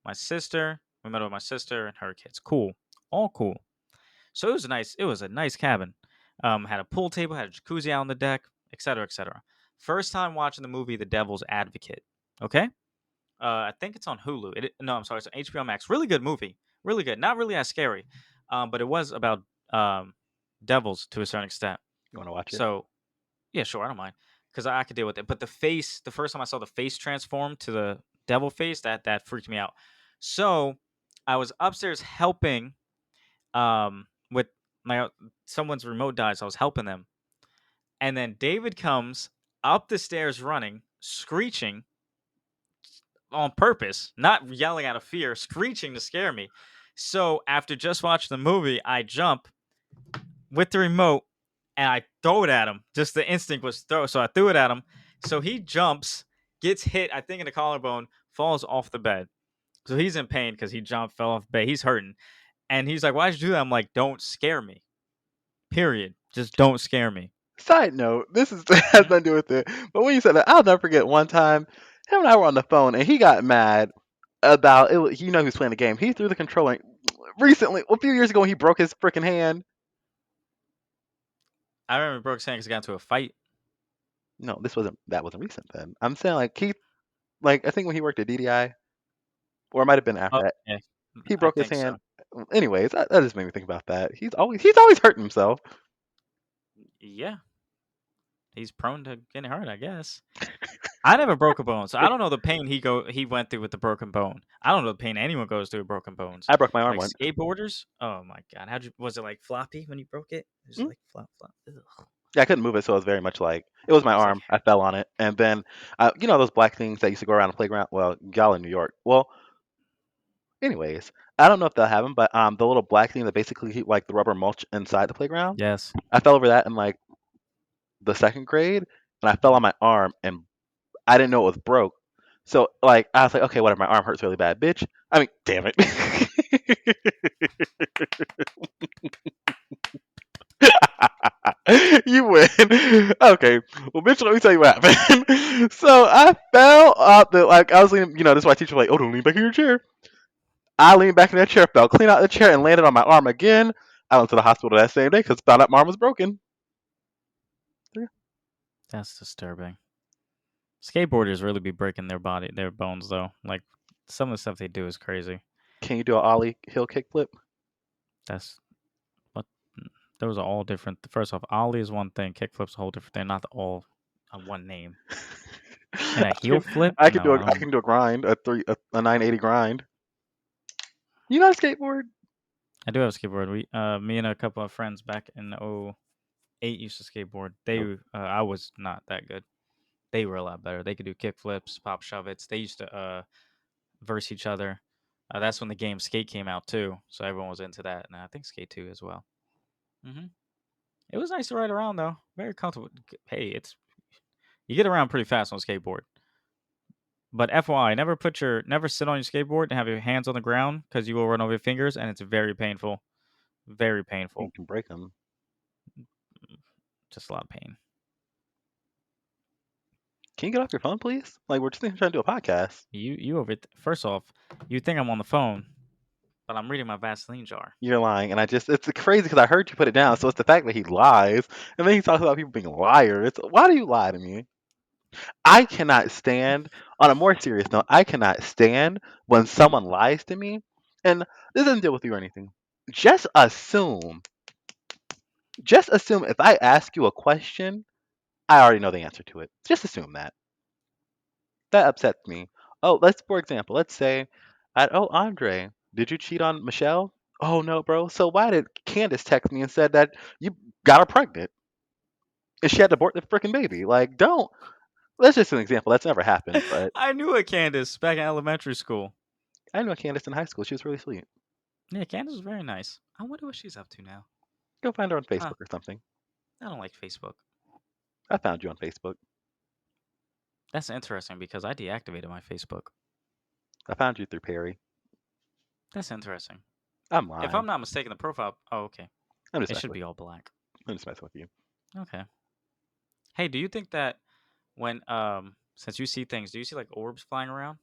my sister. We met with my sister and her kids. Cool, all cool. So it was a nice. It was a nice cabin. Had a pool table, had a jacuzzi out on the deck, etc., etc. First time watching the movie The Devil's Advocate. Okay, I think it's on Hulu. No, I'm sorry, it's on HBO Max. Really good movie. Really good. Not really as scary, but it was about um, devils to a certain extent. You want to watch it? So yeah, sure, I don't mind because I could deal with it. But the face, the first time I saw the face transform to the devil face, that freaked me out. So I was upstairs helping with my someone's remote died, so I was helping them, and then David comes up the stairs running, screeching on purpose, not yelling out of fear, screeching to scare me. So after just watching the movie, I jump with the remote and I throw it at him. Just the instinct was throw. So I threw it at him. So he jumps, gets hit, I think in the collarbone, falls off the bed. So he's in pain because he jumped, fell off the bed. He's hurting. And he's like, "Why'd you do that?" I'm like, "Don't scare me. Period. Just don't scare me." Side note, this is has Mhm. nothing to do with it. But when you said that, I'll never forget one time, him and I were on the phone, and he got mad about it. He he was playing the game. He threw the controller recently, a few years ago, when he broke his freaking hand. I remember Brooks saying he got into a fight. No, that wasn't recent. Then I'm saying like he like I think when he worked at DDI, or it might have been Oh, after that, yeah. he I broke his think so. hand. Anyways, that just made me think about that. He's always hurting himself. Yeah. He's prone to getting hurt, I guess. I never broke a bone, so I don't know the pain he went through with the broken bone. I don't know the pain anyone goes through with broken bones. I broke my arm Like once. skateboarders, oh my god, how'd you? Was it like floppy when you broke it? It was Mm. like flop flop. Ugh. Yeah, I couldn't move it, so it was very much like it was my It was like arm. I fell on it, and then those black things that used to go around the playground. Well, y'all in New York. Well, anyways, I don't know if they'll have them, but the little black thing that basically keep like the rubber mulch inside the playground. yes. I fell over that in like the second grade, and I fell on my arm, and I didn't know it was broke. So like I was like, okay, whatever. My arm hurts really bad, bitch. I mean, damn it. You win. Okay. Well, bitch, let me tell you what happened. So I fell off the like I was leaning. This is why teacher was like, oh, don't lean back in your chair. I leaned back in that chair, fell clean out of the chair, and landed on my arm again. I went to the hospital that same day because found out my arm was broken. Yeah. That's disturbing. Skateboarders really be breaking their bones though. Like some of the stuff they do is crazy. Can you do an ollie hill kickflip? That's what those are all different. First off, ollie is one thing, kickflip's a whole different thing. Not all on one name. And I a heel can flip? I can No, do a I I don't. can do a grind a 980 grind. You know how to skateboard? I do have a skateboard. Me and a couple of friends back in '08 used to skateboard. Nope. I was not that good. They were a lot better. They could do kick flips, pop shove its. They used to verse each other. That's when the game Skate came out too, so everyone was into that, and I think Skate 2 as well. hmm It was nice to ride around though. Very comfortable. Hey, it's you get around pretty fast on a skateboard. But FYI, never sit on your skateboard and have your hands on the ground because you will run over your fingers, and it's very painful. Very You painful. can break them. Just a lot of pain. Can you get off your phone, please? Like we're just trying to do a podcast. You over first off, you think I'm on the phone, but I'm reading my Vaseline jar. You're lying, and it's crazy because I heard you put it down. So it's the fact that he lies, and then he talks about people being liars. Why do you lie to me? I cannot stand. On a more serious note, I cannot stand when someone lies to me, and this doesn't deal with you or anything. Just assume, just assume if I ask you a question, I already know the answer to it. Just assume that. That upsets me. Oh, for example, let's say, Andre, did you cheat on Michelle? Oh no, bro. So why did Candace text me and said that you got her pregnant and she had to abort the freaking baby? Like, don't. That's just an example. That's never happened, but I knew a Candace back in elementary school. I know Candace in high school. She was really sweet. Yeah, Candace was very nice. I wonder what she's up to now. Go find her on Huh? Facebook or something. I don't like Facebook. I found you on Facebook. That's interesting because I deactivated my Facebook. I found you through Perry. That's interesting. I'm If I'm lying. not mistaken, the profile. Oh, okay. I'm just It should messing with be all black. I'm just messing with you. Okay. Hey, do you think that when since you see things, do you see like orbs flying around?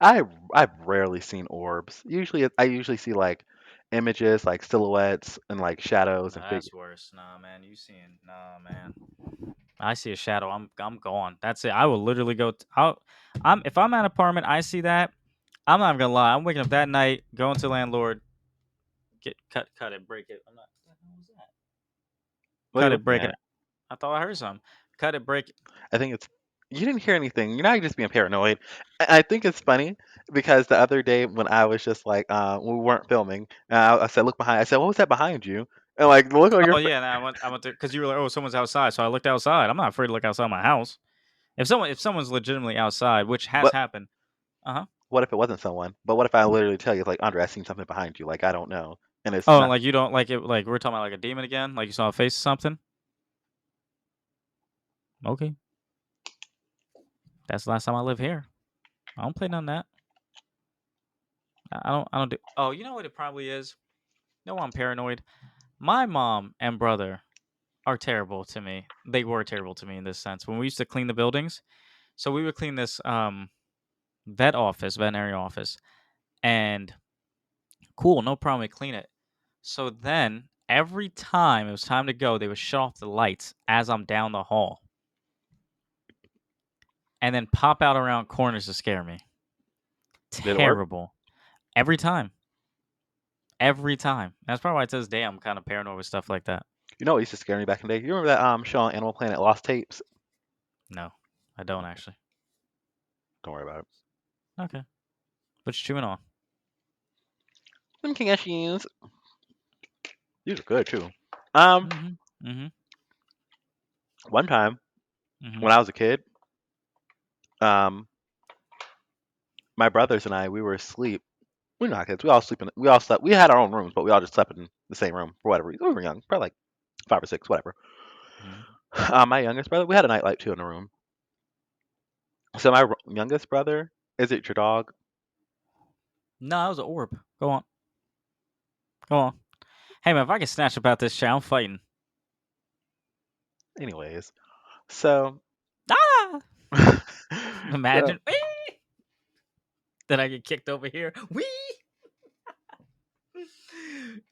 I I've rarely seen orbs. Usually, I usually see like images, like silhouettes, and like shadows No, and fig. that's worse. Nah, man. You seeing? Nah, man. I see a shadow. I'm gone. That's it. I will literally go. I'm if I'm at an apartment, I see that. I'm not even gonna lie. I'm waking up that night, going to landlord, get cut it, break it. I'm not. What the hell was that? What are you Cut it, looking break it. at? I thought I heard something. Cut it, break it. I think it's you didn't hear anything. You're not just being paranoid. I think it's funny because the other day when I was just like, we weren't filming, and I said, "Look behind." I said, "What was that behind you?" And like, the look on your Oh face. yeah, nah, I went to because you were like, oh, someone's outside, so I looked outside. I'm not afraid to look outside my house. If someone's legitimately outside, which has But happened. Uh huh. what if it wasn't someone? But what if I literally tell you, like, Andre, I seen something behind you, like I don't know, and it's Oh, not. like you don't like it. Like we're talking about like a demon again. Like you saw a face or something. Okay, that's the last time I live here. I don't play none of that. I don't do. Oh, you know what it probably is. You know why I'm paranoid? My mom and brother are terrible to me. They were terrible to me in this sense. When we used to clean the buildings, so we would clean this veterinary office, and cool, no problem, we clean it. So then every time it was time to go, they would shut off the lights as I'm down the hall, and then pop out around corners to scare me. Did it work? Terrible. Every time. Every time. That's probably why it says, "Damn, I'm kind of paranoid with stuff like that." You know what used to scare me back in the day? You remember that show on Animal Planet, Lost Tapes? No, I don't Okay, actually. don't worry about it. Okay, but you're chewing on. Them Kardashians, these are good too. Um, Mhm. Mhm. one time Mhm. when I was a kid, um, my brothers and I, we were asleep. We're not kids. We all sleep in. We all slept. We had our own rooms, but we all just slept in the same room for whatever reason. We were young, probably like 5 or 6, whatever. Mhm. My youngest brother, we had a nightlight too in the room. So my youngest brother, is it your dog? No, that was an orb. Go on. Go on. Hey man, if I can snatch about this shit, I'm fighting. Anyways, so Ah! so Imagine. Whee! That I get kicked over here. Wee!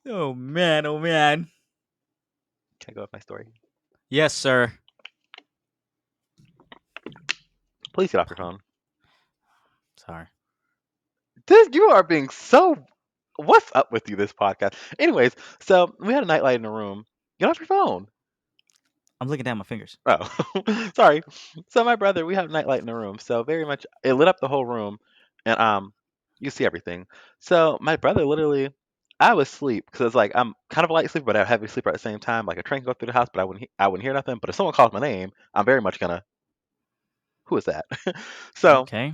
Oh man, oh man. can I go with my story? Yes, sir. Please get off your phone. Sorry. This you are being so. What's up with you this podcast? Anyways, so we had a nightlight in the room. Get off your phone. I'm looking down my fingers. Oh, sorry. So my brother, we have a nightlight in the room, so very much it lit up the whole room, and you see everything. So my brother literally, I was asleep because it's like I'm kind of a light sleeper, but a heavy sleeper at the same time. Like a train go through the house, but I wouldn't hear nothing. But if someone calls my name, I'm very much gonna, who is that? So Okay.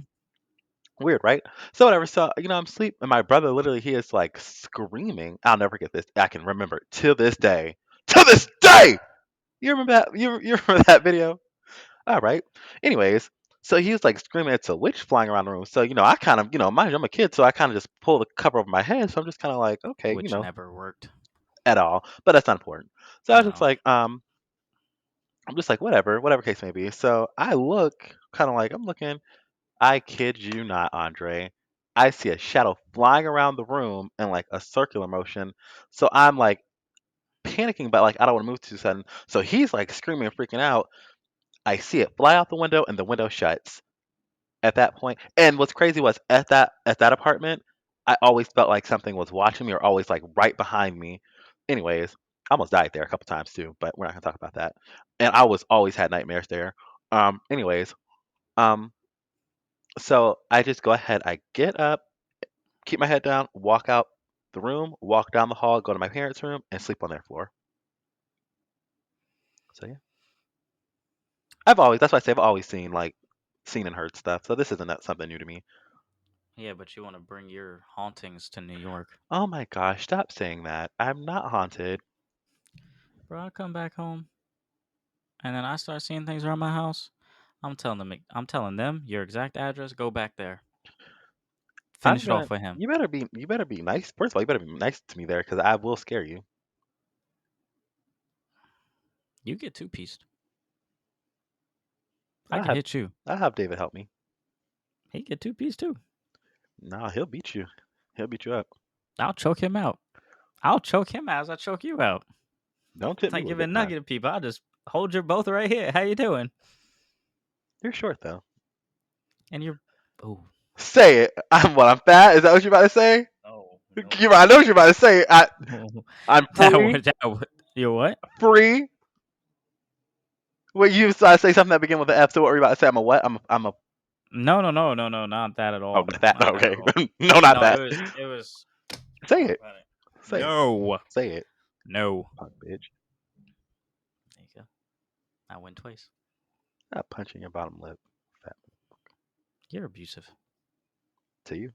weird, right? So whatever. So I'm asleep, and my brother literally he is like screaming. I'll never forget this. I can remember it to this day. To this day. You remember that? You remember that video? All right. Anyways, so he was like screaming, it's a witch flying around the room. So, I kind of, mind you, I'm a kid, so I kind of just pull the cover over my head. So I'm just kind of like, okay, Which never worked. at all. But that's not important. So I was just No. like, I'm just like, whatever case may be. So I look kind of like, I'm looking, I kid you not, Andre. I see a shadow flying around the room in like a circular motion. So I'm like panicking, but like I don't want to move too sudden. So he's like screaming and freaking out. I see it fly out the window and the window shuts at that point. And what's crazy was at that apartment, I always felt like something was watching me or always like right behind me. Anyways, I almost died there a couple times too, but we're not gonna talk about that. And I was always had nightmares there. Anyways, um, so I just go ahead, I get up, keep my head down, walk out the room, walk down the hall, go to my parents' room, and sleep on their floor. So yeah, that's why I say I've always seen and heard stuff. So this isn't that something new to me. Yeah, but you want to bring your hauntings to New York. Oh my gosh, stop saying that. I'm not haunted. Bro, I come back home and then I start seeing things around my house. I'm telling them your exact address, go back there. I'm Finish it gonna. off with him. You better be nice. First of all, you better be nice to me there, because I will scare you. You get two pieced. I I can have hit you. I have David help me. He get two pieced too. Nah, he'll beat you. He'll beat you up. I'll choke him out. I'll choke him out as I choke you out. Don't tip It's me like with a giving good time. nugget to people. I'll just hold your both right here. How you doing? You're short though. And you're oh Say it. I'm fat. Is that what you're about to say? no I know what you're about to say. no. I'm that free, would that would you what? free. Wait, you decided to say something that began with an F. So what were you about to say? I'm a what? I'm a. No, not that at Oh, all. not that. Not that at Okay. all. No, not No, that. it was Say how do I it. put it? Say it. No. Say it. No. Punk bitch. There you go. I win twice. Not punching your bottom lip. Fat You're abusive. to you.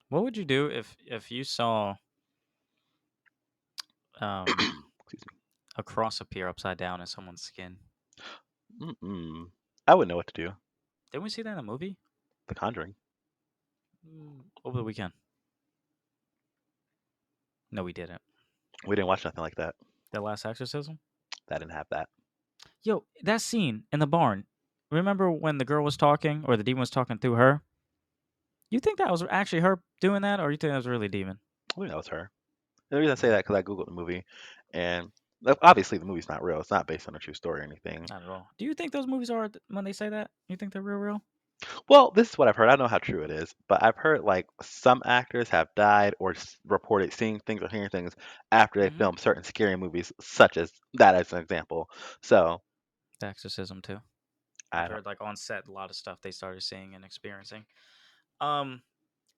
What would you do if you saw um Excuse a cross appear upside down in someone's skin? me. Mm-mm. I wouldn't know what to do. Didn't we see that in a movie? The Conjuring. Over the weekend. No, we didn't. We didn't watch nothing like that. The Last Exorcism. That didn't have that. Yo, that scene in the barn. Remember when the girl was talking, or the demon was talking through her? You think that was actually her doing that, or you think that was really a demon? I think that was her. And the reason I say Mm, that because I googled the movie, and obviously the movie's not real. It's not based on a true story or anything. not at all. Do you think those movies are when they say that? You think they're real? Well, this is what I've heard. I don't know how true it is, but I've heard like some actors have died or reported seeing things or hearing things after they Mm-hmm. filmed certain scary movies, such as that as an example. So The Exorcism too. I I've don't. heard like on set a lot of stuff they started seeing and experiencing. Um,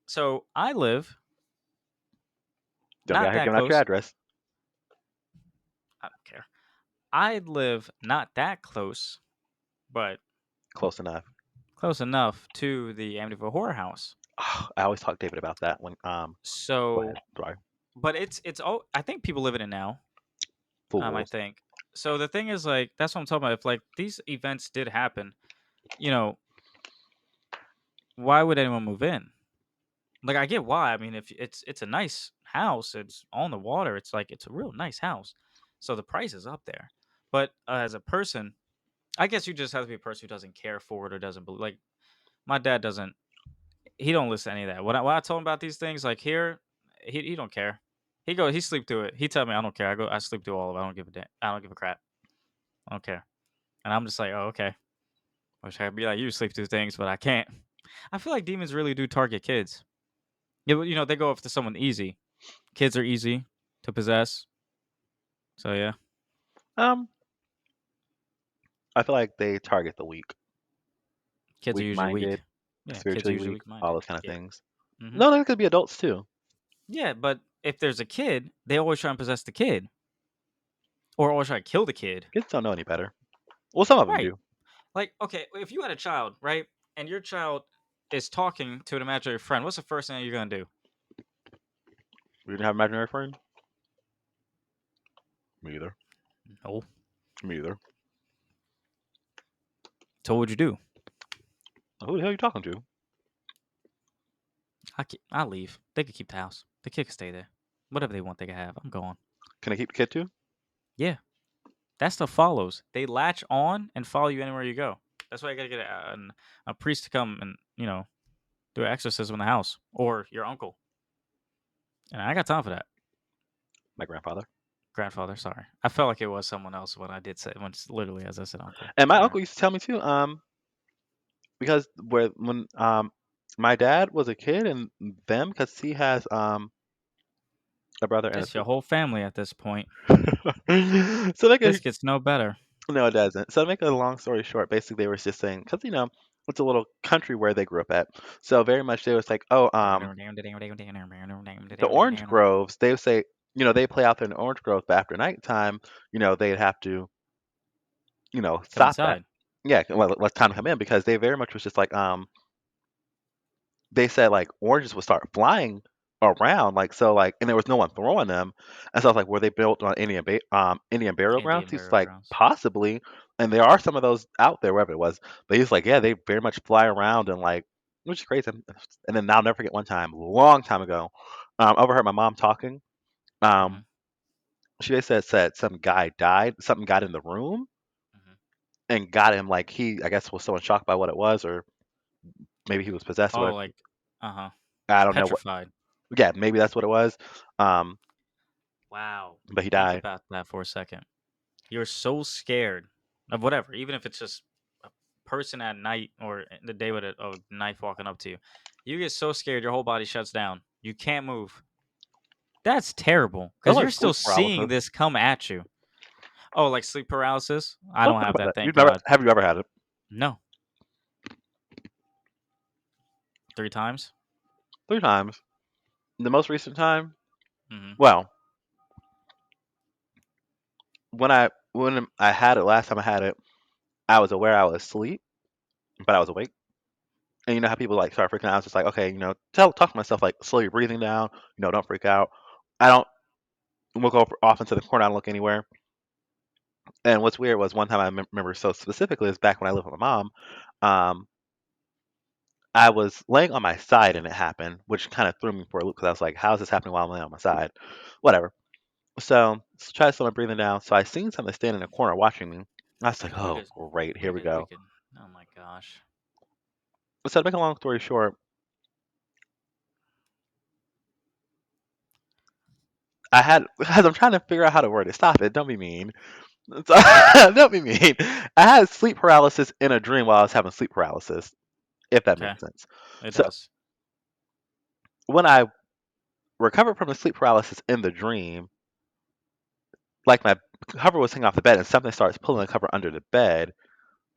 so I live Don't be not out here that giving out your close. address. I don't care. I live not that close, but Close enough. close enough to the Amityville Horror House. I always talk to David about that when. Go ahead. So, Sorry. but it's oh, I think people live in it now. I Fools. think. So the thing is, like, that's what I'm talking about. If like these events did happen, you know, why would anyone move in? Like, I get why. I mean, if it's a nice house, it's on the water. It's like it's a real nice house, so the price is up there. But as a person, I guess you just have to be a person who doesn't care for it or doesn't believe. Like my dad doesn't. He don't listen to any of that. When I told him about these things, like here, he don't care. He sleep through it. He tell me I don't care. I sleep through all of it. I don't give a damn. I don't give a crap. I don't care. And I'm just like, oh okay. Wish I could be like you, sleep through things, but I can't. I feel like demons really do target kids. They go after someone easy. Kids are easy to possess. So yeah, Um, I feel like they target the kids are usually weak-minded, weak. Yeah, kids are spiritually usually weak, weak all minded. those kind of Yeah. things. hmm No, that could be adults too. Yeah, but if there's a kid, they always try and possess the kid, or always try to kill the kid. Kids don't know any better. Well, some of them Right. do. Like, okay, if you had a child, right, and your child is talking to an imaginary friend, what's the first thing you're gonna do? We didn't have imaginary friends. Me either. No. Me either. So what would you do? Who the hell are you talking to? I leave. They could keep the house. The kid can stay there. Whatever they want, they can have. I'm going. Can I keep the kid too? Yeah, that stuff follows. They latch on and follow you anywhere you go. That's why you gotta get a priest to come and do an exorcism in the house or your uncle. And I got time for that. My grandfather. Grandfather, sorry. I felt like it was someone else when I did say when literally as I said uncle. And my Sorry. uncle used to tell me too. Because when my dad was a kid and them, because he has a brother and a It's your sister. whole family at this point. So make a This gets no better. no, it doesn't. So to make a long story short, basically they were just saying because it's a little country where they grew up at. So very much they was like, oh, the orange groves. They would say, they play out there in the orange grove, but after nighttime, they'd have to, Come stop that. inside. Yeah, well, let time to come in because they very much was just like, they said like oranges would start flying around, like so, like, and there was no one throwing them, and so I was like, were they built on Indian burial grounds? Indian He's burial like, grounds. possibly, and there are some of those out there wherever it was, but he's like, yeah, they very much fly around and like, which is crazy. And then I'll never forget one time, long time ago, I overheard my mom talking. Um, hmm She basically said some guy died, something got in the room Hmm. and got him. Like he, I guess, was so in shock by what it was, or maybe he was possessed or Oh, whatever. like, uh huh, I don't know what. petrified. Yeah, maybe that's what it was. Um, Wow. but he Think died. about that for a second. You're so scared of whatever, even if it's just a person at night or in the day with a knife walking up to you. You get so scared, your whole body shuts down. You can't move. That's terrible That's because like you're still sleep seeing paralysis. this come at you. Oh, like sleep paralysis? I Let's don't talk have about that, that. thank You've never God. have you ever had it? No, 3 times. 3 times. The most recent time, Hmm. well, when I had it last time I had it, I was aware I was asleep, but I was awake. And you know how people like start freaking out. I was just like, okay, talk to myself like slow your breathing down. Don't freak out. I don't look over off into the corner. I don't look anywhere. And what's weird was one time I remember so specifically is back when I lived with my mom. Um, I was laying on my side and it happened, which kind of threw me for a loop because I was like, how is this happening while I'm laying on my side? Whatever. So try to slow my breathing down. So I seen something standing in the corner watching me. I was like, oh, great, here we We go. could. Oh my gosh. So to make a long story short, I had as I'm trying to figure out how to word it. Stop it! Don't be mean. So, don't be mean. I had sleep paralysis in a dream while I was having sleep paralysis. If that Okay, makes sense. it So does. when I recovered from the sleep paralysis in the dream, like my cover was hanging off the bed and something starts pulling the cover under the bed.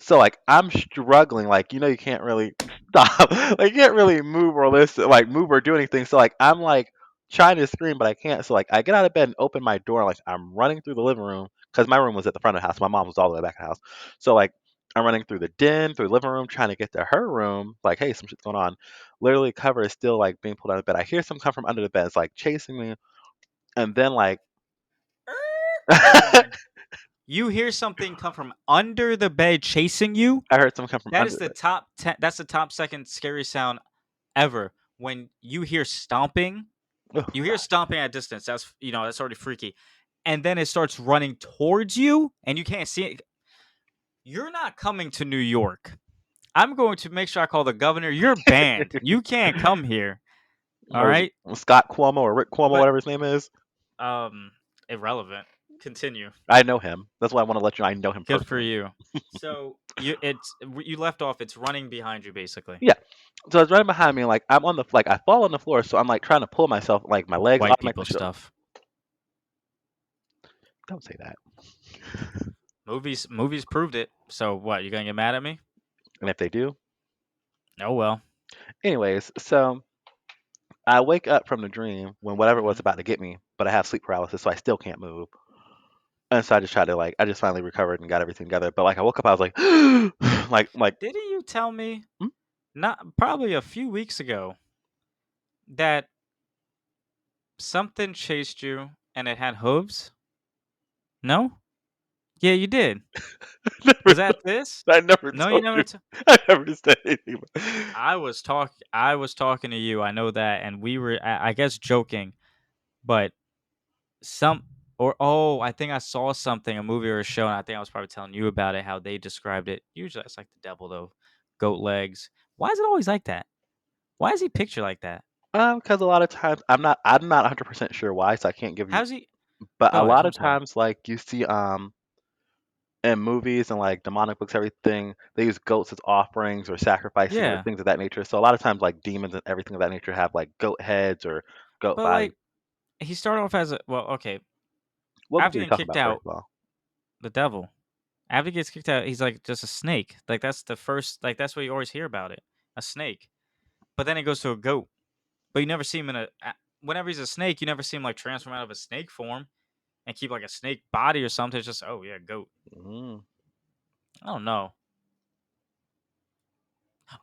So like I'm struggling, like you can't really stop, like you can't really move or listen, like move or do anything. So like I'm like trying to scream, but I can't. So like I get out of bed and open my door, like I'm running through the living room because my room was at the front of the house. My mom was all the way back of the house. So like I'm running through the den, through the living room, trying to get to her room. Like hey, some shit's going on. Literally, cover is still like being pulled out of bed. I hear some come from under the bed. It's like chasing me, and then like Oh I my! You hear something come from under the bed chasing you? heard some come from That under is the the bed. top 10. That's the top second scary sound ever. When you hear stomping, Oh you hear god. stomping at a distance. That's already freaky. And then it starts running towards you, and you can't see it. You're not coming to New York. I'm going to make sure I call the governor. You're banned. You can't come here. All Or is right. it Scott Cuomo or Rick Cuomo, But whatever his name is? um, irrelevant. Continue. I know him. That's why I want to let you know I know him Good for personally. you. So you left off. It's running behind you, basically. Yeah. So it's right behind me, like I'm on the like I fall on the floor, so I'm like trying to pull myself, like my legs White automatically people push up. stuff. Don't say that. Movies proved it. So what? You gonna get mad at me? And if they do, Oh well. anyways, so I wake up from the dream when whatever was Hmm. about to get me, but I have sleep paralysis, so I still can't move. And so I just tried to like I just finally recovered and got everything together. But like I woke up, I was like, like Didn't you tell me hmm? not probably a few weeks ago that something chased you and it had hooves? No? Yeah, you did. never, Was that this? I never No, you told never. you. I never said anything. I was talking to you. I know that, and we were, I guess, joking. But some or oh, I think I saw something, a movie or a show, and I think I was probably telling you about it. How they described it. Usually, it's like the devil, though. Goat legs. Why is it always like that? Why is he pictured like that? Because a lot of times I'm not 100% sure why, so I can't give you. How's he? But a Go ahead. lot I'm of sorry. times, like you see, in movies and like demonic books, everything they use goats as offerings or sacrificing or Yeah, things of that nature. So a lot of times, like demons and everything of that nature have like goat heads or goat but bodies. like he started off as a well. Okay, What movie after are you getting talking kicked about, first out, of all? the devil. After he gets kicked out, he's like just a snake. Like that's the first. Like that's what you always hear about it. A snake. But then it goes to a goat. But you never see him in whenever he's a snake, you never see him like transform out of a snake form and keep like a snake body or something. It's just oh yeah, goat. Mm. I don't know.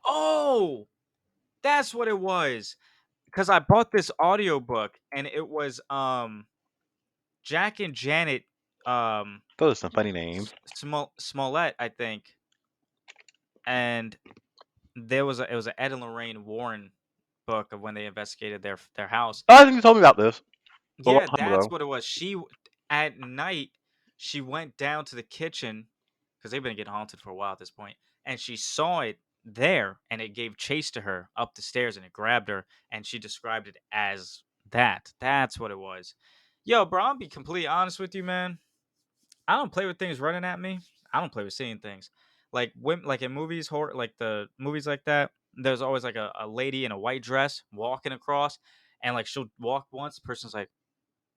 Oh, that's what it was. Because I bought this audiobook and it was Jack and Janet um Those are some funny names. Smollett, I think. And it was an Ed and Lorraine Warren book of when they investigated their house. Oh, I think you told me about this a long Yeah, time that's ago. what it was. At night, she went down to the kitchen because they've been getting haunted for a while at this point, and she saw it there, and it gave chase to her up the stairs, and it grabbed her, and she described it as that. That's what it was. Yo, bro, I'll be completely honest with you, man. I don't play with things running at me. I don't play with seeing things. Like when, like in movies, horror, like the movies like that. There's always like a lady in a white dress walking across, and like she'll walk once, the person's like,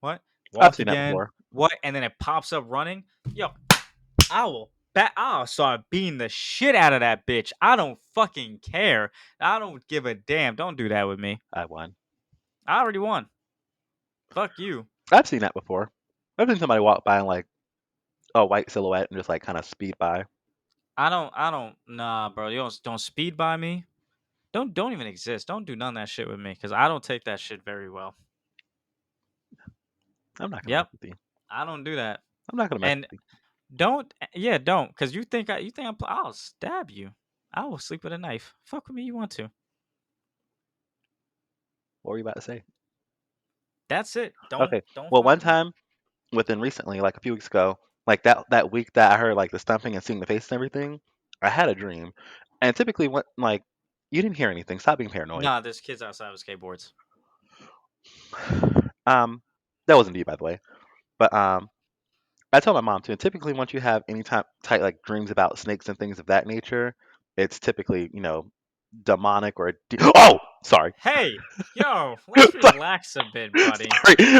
"What?" I've Walk seen that again. before. What? And then it pops up running. Yo, I will bet I'll start beating the shit out of that bitch. I don't fucking care. I don't give a damn. Don't do that with me. I won. I already won. Fuck you. I've seen that before. I've seen somebody walk by and like a white silhouette and just like kind of speed by. I don't nah, bro. You don't speed by me. Don't even exist. Don't do none of that shit with me, because I don't take that shit very well. I'm not gonna mess Yep. with you. I don't do that. I'm not gonna mess And with you. yeah, don't, because you think I'll stab you. I will sleep with a knife. Fuck with me, you want to. What were you about to say? That's it. Don't Okay. don't Well, fuck one with me. time within recently, like a few weeks ago, like that week that I heard like the stumping and seeing the face and everything, I had a dream. And typically, when like you didn't hear anything, stop being paranoid. Nah, there's kids outside with skateboards. Um, that wasn't you, by the way. But I told my mom too. And typically, once you have any type like dreams about snakes and things of that nature, it's typically demonic or oh, sorry, Hey, yo, let's relax a bit, buddy.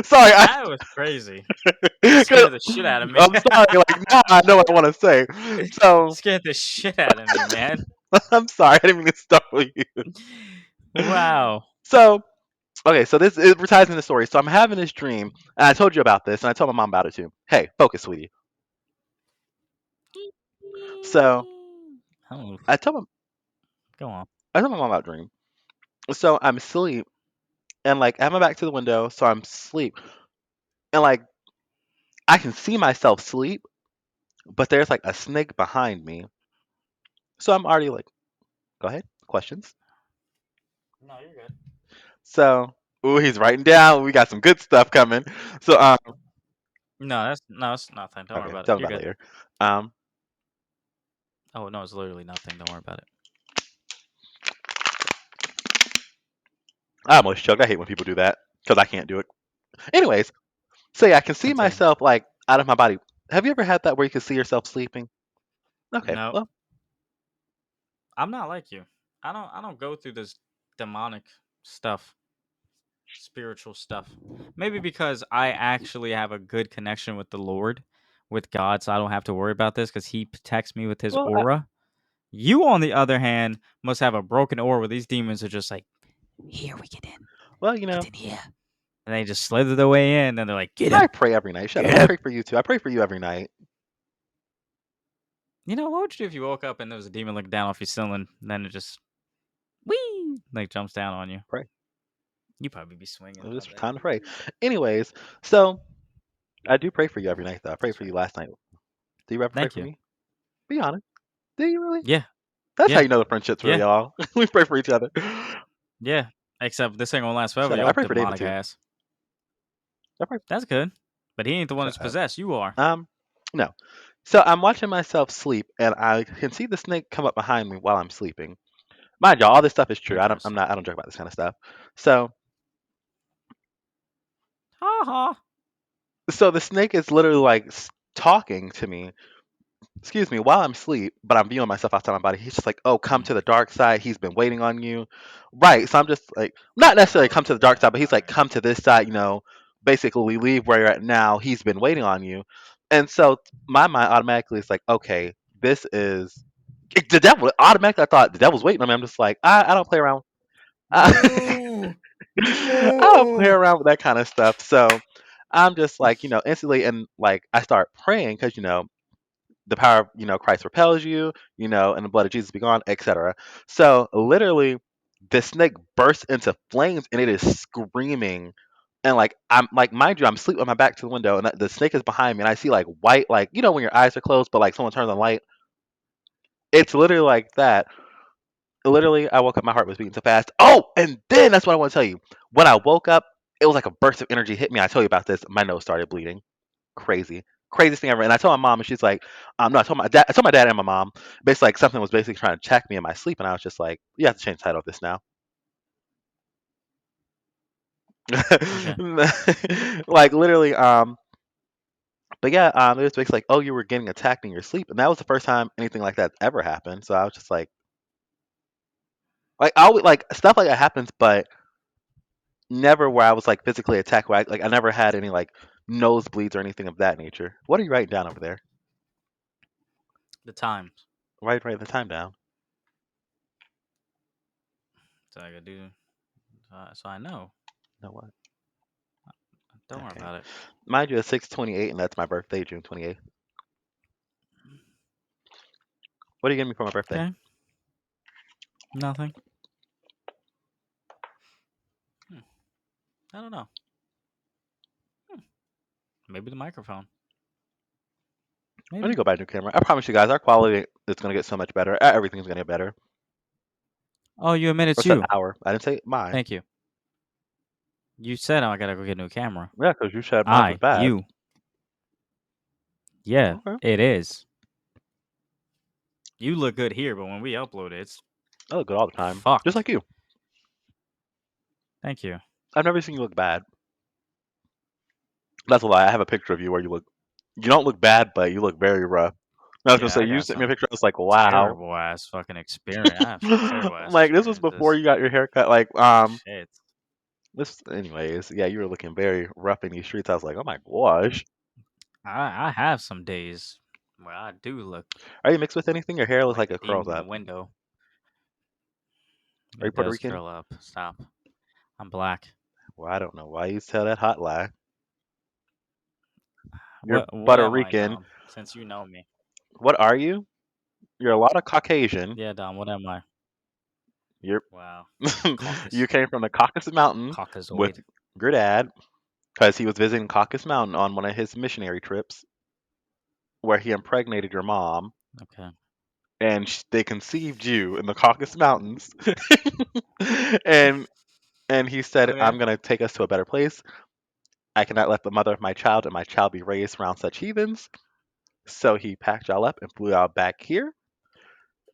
sorry. That was crazy. You 'Cause scared the shit out of me. I'm sorry. Like now, I know what I want to say. So Scared the shit out of me, man. I'm sorry. I didn't mean to startle you. Wow. So okay, so this it ties in the story. So I'm having this dream, and I told you about this, and I told my mom about it too. Hey, focus, sweetie. So Oh, I told my go on. I told my mom about the dream. So I'm asleep, and like I have my back to the window, so I'm asleep, and like I can see myself sleep, but there's like a snake behind me. So I'm already like, go ahead, questions. No, you're good. So, ooh, he's writing down. We got some good stuff coming. So, No, it's nothing. Don't worry okay, about it. tell me You're about it good. later. Um, Oh no, it's literally nothing. Don't worry about it. I almost choked. I hate when people do that because I can't do it. Anyways, so yeah, I can see Continue. myself like out of my body. Have you ever had that where you can see yourself sleeping? Okay, No, well, I'm not like you. I don't go through this demonic stuff, spiritual stuff. Maybe because I actually have a good connection with the Lord, with God, so I don't have to worry about this because He protects me with His well, aura. You, on the other hand, must have a broken aura where these demons are just like, here we well, get in here, and they just slither their way in, and they're like, get I him, pray every night. Shut up. get I him. pray for you too. I pray for you every night. You know, what would you do if you woke up and there was a demon looking down off your ceiling, and then it just wee like jumps down on you? Pray. You probably be swinging It all was day. time to pray. Anyways, so I do pray for you every night though. I prayed That's for you right. last night. Do you ever pray Thank for you. me? Be honest. Do you really? Yeah, That's how yeah, you know the friendship's real, yeah, y'all. We pray for each other. yeah. Except this ain't gonna last forever. Shut up. I Yo, pray for David demonic too. ass. I pray. That's good. But he ain't the one Shut that's up. possessed. You are. Um, no. So I'm watching myself sleep, and I can see the snake come up behind me while I'm sleeping. Mind y'all, all this stuff is true. I don't. I'm Interesting. not. I don't joke about this kind of stuff. So, Ha ha. so the snake is literally like talking to me, excuse me, while I'm asleep, but I'm viewing myself outside my body. He's just like, "Oh, come Mm. to the dark side. He's been waiting on you." Right. So I'm just like, not necessarily Oh come to the dark yeah. side, but he's All like, right. "Come to this side." Basically leave where you're at now. He's been waiting on you, and so my mind automatically is like, "Okay, this is the devil." Automatically, I thought the devil's waiting on me. I'm just like, I don't play around. I, No. I don't play No. around with that kind of stuff. So I'm just like, instantly, and like I start praying because the power of Christ repels you, and the blood of Jesus be gone, etc. So literally, the snake bursts into flames and it is screaming. And like I'm like, mind you, I'm asleep with my back to the window, and the snake is behind me, and I see like white, like when your eyes are closed, but like someone turns on light. It's literally like that. Literally, I woke up, my heart was beating so fast. Oh, and then that's what I want to tell you. When I woke up, it was like a burst of energy hit me. I told you about this. My nose started bleeding. Crazy. Craziest thing ever. And I told my mom, and she's like, no, I told my dad and my mom, basically like something was basically trying to check me in my sleep, and I was just like, you have to change the title of this now. Okay. Like literally, but yeah, it was basically like, oh, you were getting attacked in your sleep, and that was the first time anything like that ever happened. So I was just like I always like stuff like that happens, but never where I was like physically attacked. Where I never had any like nosebleeds or anything of that nature. What are you writing down over there? The times. Write the time down. So I gotta do. So I know. You know what? Don't worry Okay. about it. Mind you, it's 6/28, and that's my birthday, June 28th. What are you getting me for my birthday? Okay. Nothing. Hmm. I don't know. Hmm. Maybe the microphone. I need to Maybe. go buy a new camera. I promise you guys, our quality is gonna get so much better. Everything's gonna get better. Oh, you admit Or it's said you. our. I didn't say my. Thank you. You said I gotta go get a new camera. Yeah, because you said mine was bad. You. Yeah, Okay. it is. You look good here, but when we upload it, it's I look good all the time, just fucked. like you. Thank you. I've never seen you look bad. That's a lie. I have a picture of you where you look. You don't look bad, but you look very rough. I was gonna Yeah, say I you got sent me a some picture. I was like, wow. terrible ass fucking experience. I have some terrible ass Like this was before experiences. you got your haircut. Like Shit. this. Anyways, yeah, you were looking very rough in these streets. I was like, oh my gosh. I have some days where I do look Are you mixed with anything? Your hair looks like like the it curls demon in the up. window. Are you It Puerto does Rican? curl up. Stop. I'm black. Well, I don't know why you tell that hot lie. You're What Puerto am I, Rican. Dom? Since you know me. What are you? You're a lot of Caucasian. Yeah, Dom, what am I? You're Wow. you Caucus. came from the Caucasus Mountains with Caucasoid. your dad because he was visiting Caucasus Mountain on one of his missionary trips where he impregnated your mom Okay. and they conceived you in the Caucasus Mountains. and and he said, Okay. I'm gonna take us to a better place. I cannot let the mother of my child and my child be raised around such heathens. So he packed y'all up and flew y'all back here.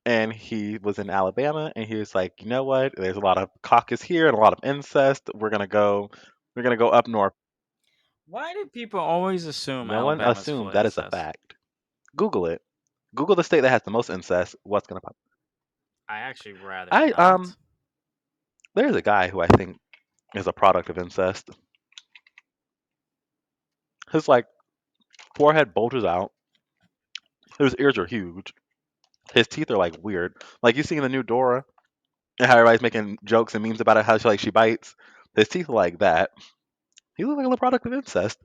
And he was in Alabama, and he was like, you know what? There's a lot of caucus here and a lot of incest. We're gonna go up north. Why do people always assume No one Alabama's full assumed of that is a incest? fact. Google it. Google the state that has the most incest. What's gonna pop? I actually rather I not. there's a guy who I think is a product of incest. His like forehead bulges out. His ears are huge. His teeth are like weird. Like you see in the new Dora, and how everybody's making jokes and memes about it, how she bites. His teeth are like that. He looks like a product of incest.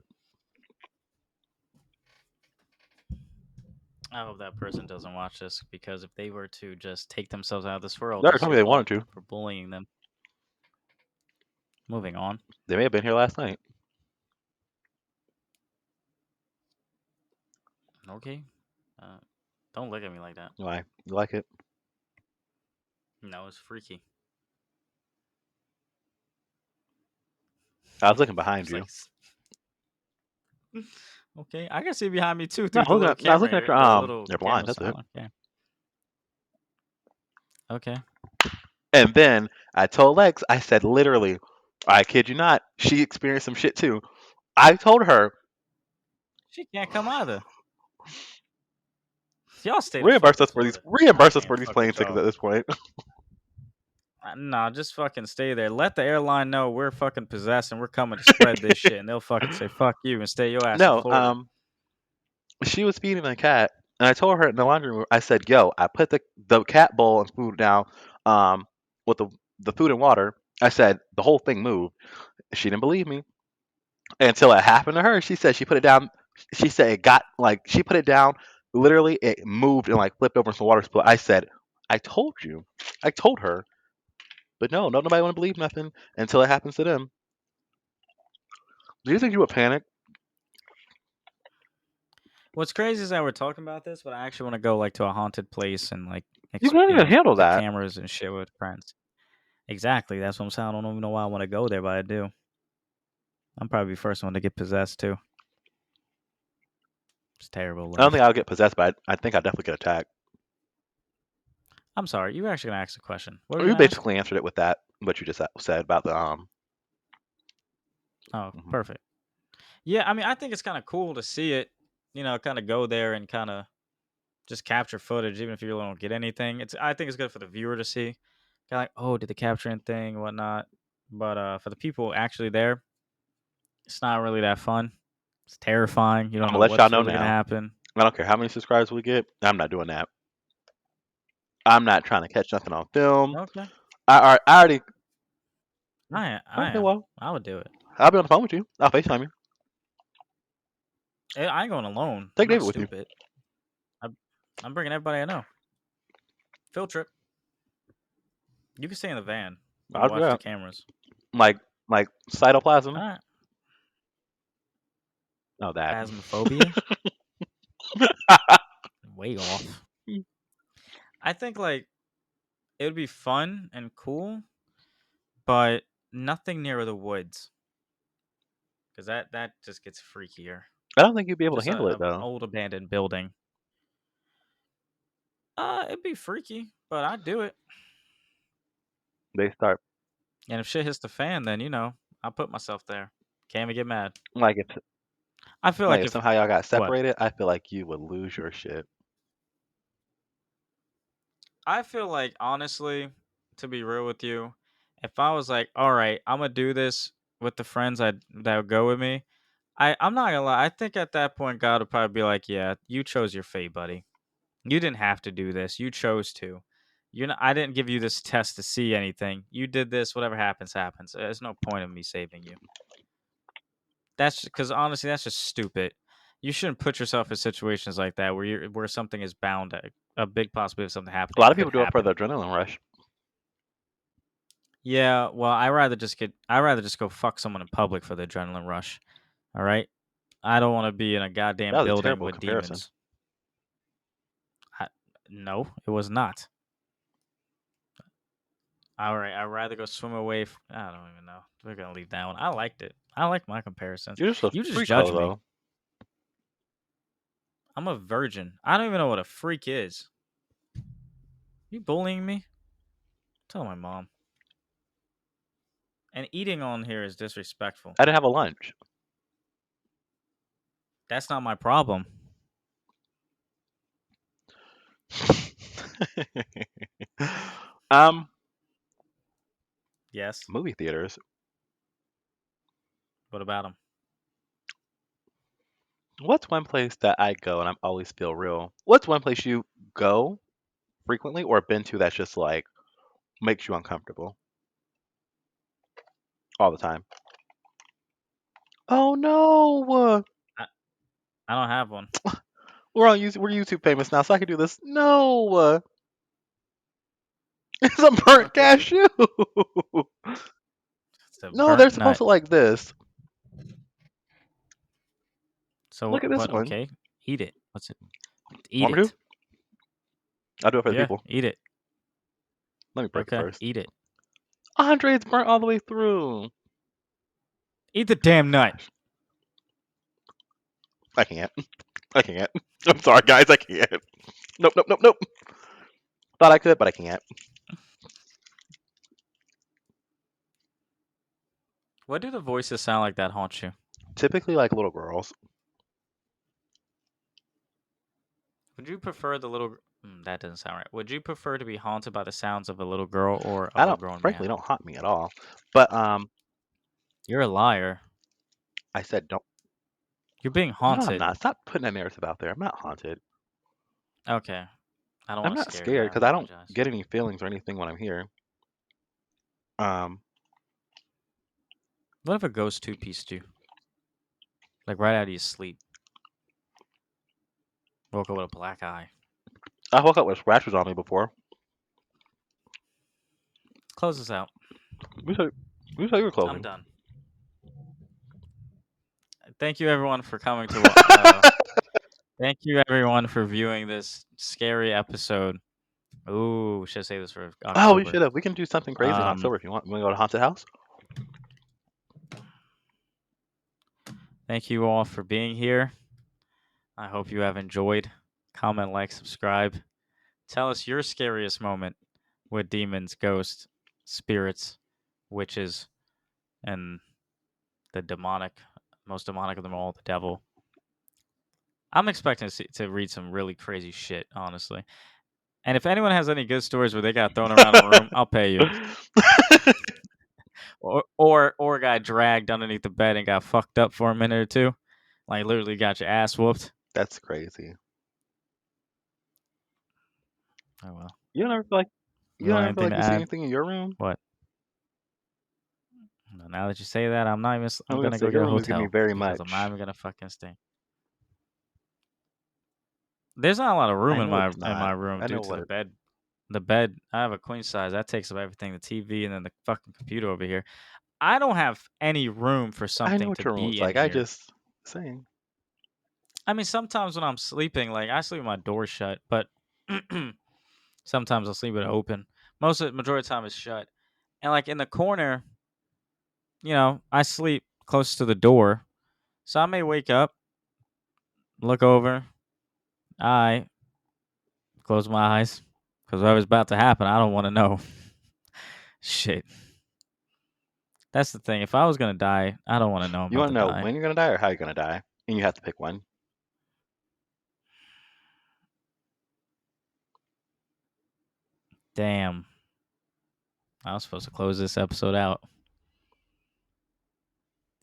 I hope that person doesn't watch this because if they were to just take themselves out of this world, They're it's telling me your they wanted fault to. for bullying them. Moving on. They may have been here last night. Okay. Uh, don't look at me like that. Why? You like it? No, it's freaky. I was looking behind It's you. like, okay, I can see behind me too No, through the little I was camera looking at here, the little your blind. camera That's it. style. Okay. Okay. And then I told Lex, I said literally, I kid you not, she experienced some shit too. I told her, She can't come either. Y'all stay the fuck in Florida. I reimburse us can't for these fuck plane with tickets y'all. at this point. Nah, just fucking stay there. Let the airline know we're fucking possessed and we're coming to spread this shit, and they'll fucking say fuck you and stay your ass in No, Florida. she was feeding the cat, and I told her in the laundry room, I said, "Yo, I put the cat bowl and food down, um, with the food and water." I said the whole thing moved. She didn't believe me until it happened to her. She said she put it down. She said it got like she put it down. Literally, it moved and like flipped over into the water split. I said, "I told you." I told her, but no, nobody want to believe nothing until it happens to them. Do you think you would panic? What's crazy is that we're talking about this, but I actually want to go like to a haunted place and like You can't even handle the that. cameras and shit with friends. Exactly. That's what I'm saying. I don't even know why I want to go there, but I do. I'm probably the first one to get possessed too. It's terrible I don't think life. I'll get possessed, but I think I'll definitely get attacked. I'm sorry. You were actually gonna ask a question. What were you You gonna ask? basically answered it with that, what you just said about the Oh, mhm. perfect. Yeah, I mean, I think it's kind of cool to see it. Kind of go there and kind of just capture footage, even if you really don't get anything. I think it's good for the viewer to see. Kind of like, oh, did the capture anything, whatnot. But for the people actually there, it's not really that fun. It's terrifying. You I'm don't gonna know let y'all what's know really gonna now. happen. I don't care how many subscribers we get. I'm not doing that. I'm not trying to catch nothing on film. Okay, I already. I Okay, am. well, I would do it. I'll be on the phone with you. I'll FaceTime you. I ain't going alone. Take I'm not David with you. stupid. I, I'm bringing everybody I know. Field trip. You can stay in the van. We'll I'll do watch the that. cameras. Like cytoplasm. All right. Oh, that. Phasmophobia. Way off. I think like it would be fun and cool, but nothing near the woods because that just gets freakier. I don't think you'd be able to Just handle it a though. old abandoned building. It'd be freaky, but I'd do it. They start And if shit hits the fan, then I put myself there. Can't even get mad. like if I feel like like if if somehow y'all got what separated, I feel like you would lose your shit. I feel like honestly, to be real with you, if I was like, all right, I'm gonna do this with the friends that would go with me, I'm not gonna lie. I think at that point, God would probably be like, yeah, you chose your fate, buddy. You didn't have to do this. You chose to. I didn't give you this test to see anything. You did this. Whatever happens, happens. There's no point in me saving you. That's because honestly, that's just stupid. You shouldn't put yourself in situations like that where something is bound. A big possibility of something A happening lot of could people do it for happen. the adrenaline rush. Yeah, well, I rather just go fuck someone in public for the adrenaline rush. All right, I don't want to be in a That goddamn was a building terrible with comparison. demons. I, no, it was not. All right, I'd rather go swim away. I don't even know. We're gonna leave that one. I liked it. I like my comparisons. You're just a You just freak judge hoe me. though. I'm a virgin. I don't even know what a freak is. You bullying me? Tell my mom. And eating on here is disrespectful. I didn't have a lunch. That's not my problem. um, Yes. movie theaters. What about them? What's one place that I go and I always feel real? What's one place you go frequently or been to that's just like makes you uncomfortable all the time? Oh no, I, I don't have one. we're on YouTube. We're YouTube famous now, so I can do this. No, it's a burnt Okay, so cashew. it's a No, burnt they're supposed nut. to like this. So Look at this what? one. Okay, eat it. What's it? Eat Want me to? it. I'll do it for the Yeah, people. eat it. Let me break it Okay, first. eat it. Andre, it's burnt all the way through. Eat the damn nut. Gosh, I can't. I can't. I'm sorry, guys. I can't. Nope, nope, nope, nope. Thought I could, but I can't. What do the voices sound like that haunt you? Typically, like little girls. Would you prefer the little? That doesn't sound right. Would you prefer to be haunted by the sounds of a little girl or I of a don't, grown frankly, man? don't haunt me at all. But You're a liar. I said don't. You're being No, I'm haunted. not. Stop putting that narrative out there. I'm not haunted. Okay, I don't I'm want to not scare you. scared I because I don't apologize. get any feelings or anything when I'm here. Um, What if a ghost two-pieced you, like right out of your sleep? Woke up with a black eye. I woke up with scratches on me before. Close this out. You said you were I'm closing. done. Thank you everyone for coming to. Thank you everyone for viewing this scary episode. Ooh, should save this for Oh, we October. should have. We can do something crazy in Um, October if you want. We go to haunted house. Thank you all for being here. I hope you have enjoyed. Comment, like, subscribe. Tell us your scariest moment with demons, ghosts, spirits, witches, and the demonic, most demonic of them all, the devil. I'm expecting to read some really crazy shit, honestly. And if anyone has any good stories where they got thrown around a room, I'll pay you. Or got dragged underneath the bed and got fucked up for a minute or two, like literally got your ass whooped. That's crazy. Oh well. You don't ever feel like You you don't want ever feel anything like to you see add? anything in your room? What? Now that you say that, I'm not even. I'm I'm gonna gonna say go your get a room is giving me hotel very because I'm not much. even gonna fucking stay. There's not a lot of room I in know my it's in not. my room I due know to the what bed. The bed, I have a queen size. That takes up everything. The TV and then the fucking computer over here. I don't have any room for I know something what to your room looks be in like. I here. just saying. I mean, sometimes when I'm sleeping, like I sleep with my door shut, but sometimes I'll sleep with it open. Majority of the time it's shut. And like in the corner, I sleep close to the door. So I may wake up, look over, I close my eyes. Because whatever's about to happen, I don't want to know. Shit. That's the thing. If I was gonna die, I don't want to know I'm You about want to to know die. when you're gonna die or how you're gonna die, and you have to pick one. Damn. I was supposed to close this episode out.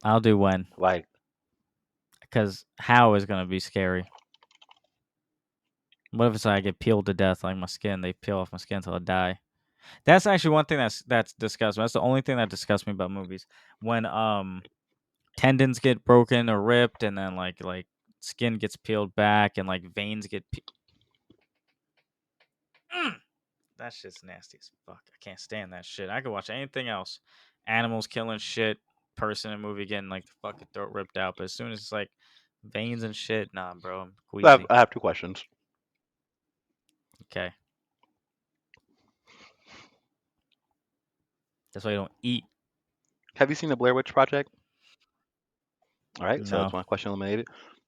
I'll do when. Like, Because how is gonna be scary. What if it's like I get peeled to death, like my skin? They peel off my skin until I die. That's actually one thing that's disgusts me. That's the only thing that disgusts me about movies. When tendons get broken or ripped, and then like skin gets peeled back, and like veins get. Mm, that shit's nasty as fuck. I can't stand that shit. I could watch anything else. Animals killing shit, person in a movie getting like the fucking throat ripped out. But as soon as it's like veins and shit, nah, bro, I'm queasy. I have two questions. Okay, that's why you don't eat. Have you seen the Blair Witch Project? All right, so that's No, one question eliminated.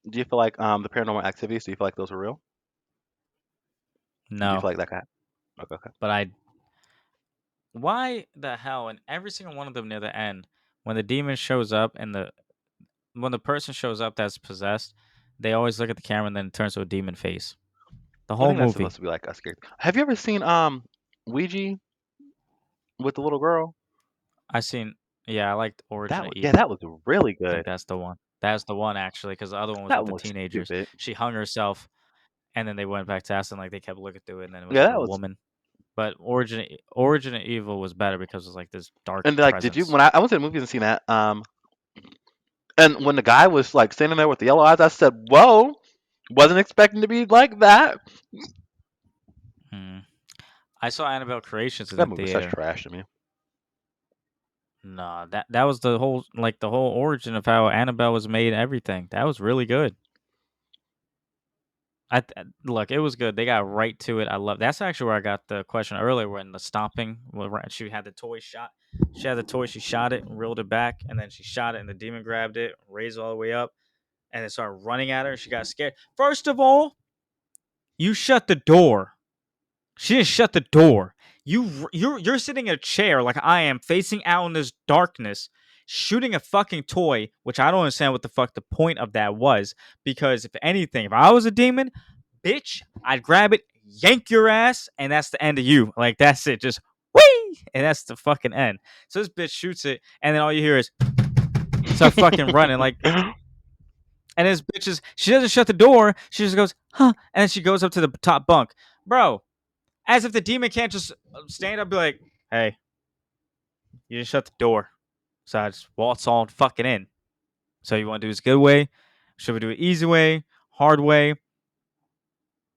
Do you feel like the paranormal activities? Do you feel like those are real? Do you no, feel like that guy? Okay, okay. but I. Why the hell? In every single one of them near the end, when the demon shows up and when the person shows up that's possessed, they always look at the camera and then it turns to a demon face. The I whole think that's movie. supposed to be like a scary. Have you ever seen Ouija with the little girl? I seen. Yeah, I liked Origin That of was, yeah, Evil. that was really I think good. that's the one. That's the one actually, because the other one was That with one the was teenagers. stupid. She hung herself, and then they went back to acting like they kept looking through it, and then it was Yeah, like a that was. woman. But Origin of Evil was better because it was like this dark And like, did you? presence. When I went to the movies and seen that, and when the guy was like standing there with the yellow eyes, I said, "Whoa!" Wasn't expecting to be like that. Hmm. I saw Annabelle Creations in That the movie was such theater. trash to me. Nah, that was the whole origin of how Annabelle was made. And everything that was really good. Look, it was good. They got right to it. I love. That's actually where I got the question earlier when the stomping. She had the toy shot. She had the toy. She shot it, reeled it back, and then she shot it, and the demon grabbed it, raised it all the way up, and then started running at her. And she got scared. First of all, you shut the door. She didn't shut the door. You're sitting in a chair like I am, facing out in this darkness, shooting a fucking toy, which I don't understand what the fuck the point of that was. Because if anything, if I was a demon, bitch, I'd grab it, yank your ass, and that's the end of you. Like that's it. Just whee, and that's the fucking end. So this bitch shoots it, and then all you hear is start fucking running. Like, and this bitch she doesn't shut the door. She just goes, huh, and then she goes up to the top bunk, bro. As if the demon can't just stand up and be like, hey, you just shut the door. So I just waltz on fucking in. So you want to do this good way? Should we do it easy way? Hard way?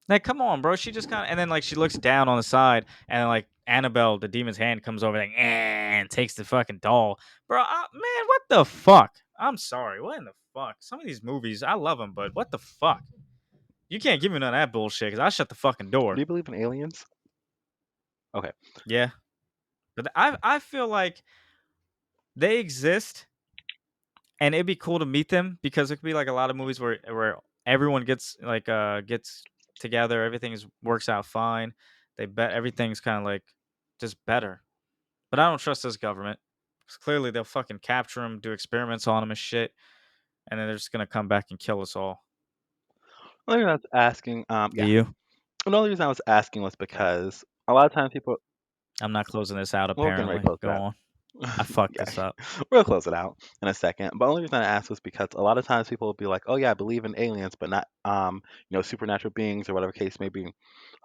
Like, come on, bro. She just kind of, and then like she looks down on the side, and then like Annabelle, the demon's hand comes over like, and takes the fucking doll. Bro, man, what the fuck? I'm sorry. What in the fuck? Some of these movies, I love them, but what the fuck? You can't give me none of that bullshit because I shut the fucking Do door. you believe in aliens? Okay. Yeah. But I feel like they exist and it'd be cool to meet them because it could be like a lot of movies where everyone gets together, everything works out fine. They bet everything's kind of like just better. But I don't trust this government. 'Cause clearly they'll fucking capture him, do experiments on him and shit, and then they're just gonna come back and kill us all. The only reason I was asking, Do yeah, you? the only reason I was asking was Okay. because a lot of times people, I'm not closing this out. well, we're getting ready to Apparently, close go that. on. I fucked Yeah, this up. we'll close it out in a second. But the only reason I asked was because a lot of times people will be like, "Oh yeah, I believe in aliens, but not supernatural beings or whatever case may be." So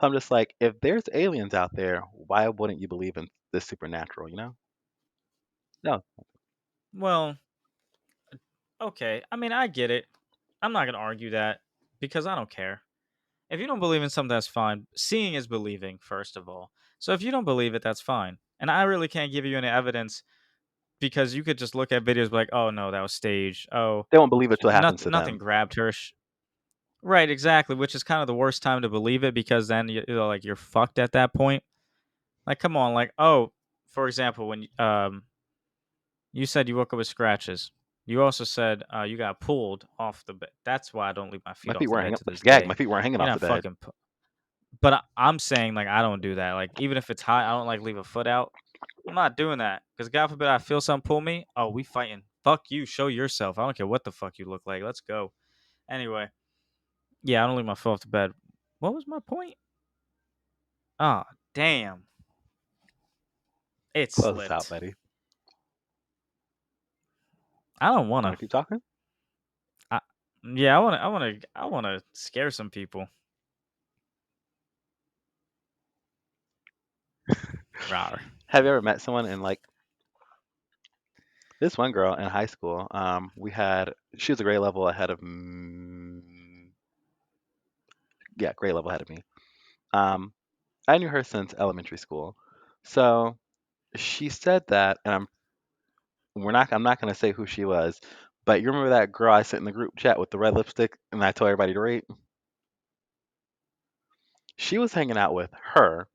I'm just like, if there's aliens out there, why wouldn't you believe in the supernatural? You know? No, Well, okay. I mean, I get it. I'm not gonna argue that because I don't care. If you don't believe in something, that's fine. Seeing is believing, first of all. So if you don't believe it, that's fine. And I really can't give you any evidence because you could just look at videos like, oh no, that was staged. Oh, they won't believe it till it happens nothing, to nothing them. grabbed her. Right, exactly. Which is kind of the worst time to believe it because then like you're fucked at that point. Like, come on, like, oh, for example, when you said you woke up with scratches. You also said you got pulled off the bed. That's why I don't leave my My feet feet off the weren't bed hanging. to That's this gag. My day. feet weren't hanging You're off the not bed. fucking. But I'm saying like I don't do that. Like even if it's hot, I don't like leave a foot out. I'm not doing that because God forbid I feel something pull me. Oh, we fighting. Fuck you. Show yourself. I don't care what the fuck you look like. Let's go. Anyway, yeah, I don't leave my foot off the bed. What was my point? Ah, damn. It Close this out, slipped. Betty. I don't Want wanna. to keep talking? I, yeah, I wanna scare some people. Rawr. Have you ever met someone in like this one girl in high school? She was a grade level ahead of yeah, grade level ahead of me. Um, I knew her since elementary school. So she said that, and I'm not gonna say who she was, but you remember that girl I sent in the group chat with the red lipstick and I told everybody to rate? She was hanging out with her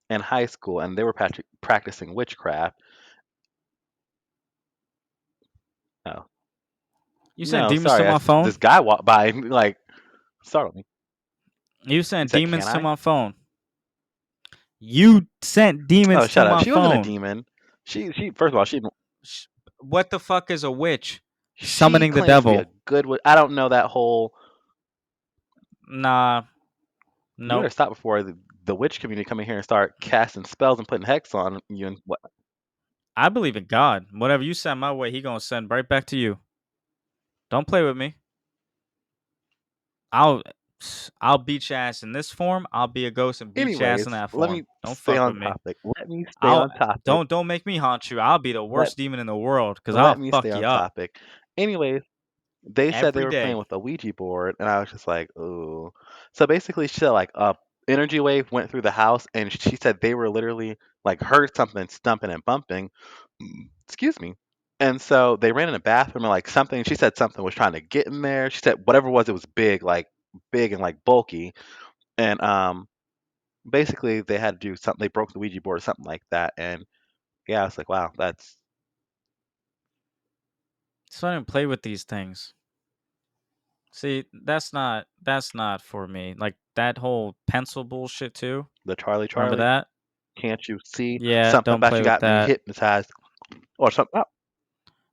in high school and they were practicing witchcraft. No, You sent no, demons to sorry. my phone. This guy walked by and like startled me. You You sent said, "Can demons to I?" my phone. You sent Oh, demons to shut up. my She wasn't a phone. demon. She first of all, Sh- What the fuck is a witch? she Summoning the claims to be a devil. good witch. I don't know that whole. Nah, You better nope. stop before the witch community come in here and start casting spells and putting hex on you and what. I believe in God. Whatever you send my way, he gonna send right back to you. Don't play with me. I'll I'll beat your ass in this form. I'll be a ghost and beat your ass in Anyways, that let form. me Don't stay fuck on with me. topic. Let me stay I'll on topic. don't make me haunt you. I'll be the Let worst demon in the world because let I'll me stay fuck you on up topic. Anyways, they said they every were playing day. with a Ouija board, and I was just like, ooh. So basically, she said like a energy wave went through the house, and she said they were literally like heard something stumping and bumping. Excuse me. And so they ran in the bathroom and like something. She said something was trying to get in there. She said whatever it was, it was big and like bulky. And basically they had to do something. They broke the Ouija board or something like that. And yeah, I was like, wow, that's So I don't play with these things. See, that's not for me. Like that whole pencil bullshit too. the Charlie Remember Charlie. that? Can't you see Yeah, something don't about play you with got me that. hypnotized or something? Oh,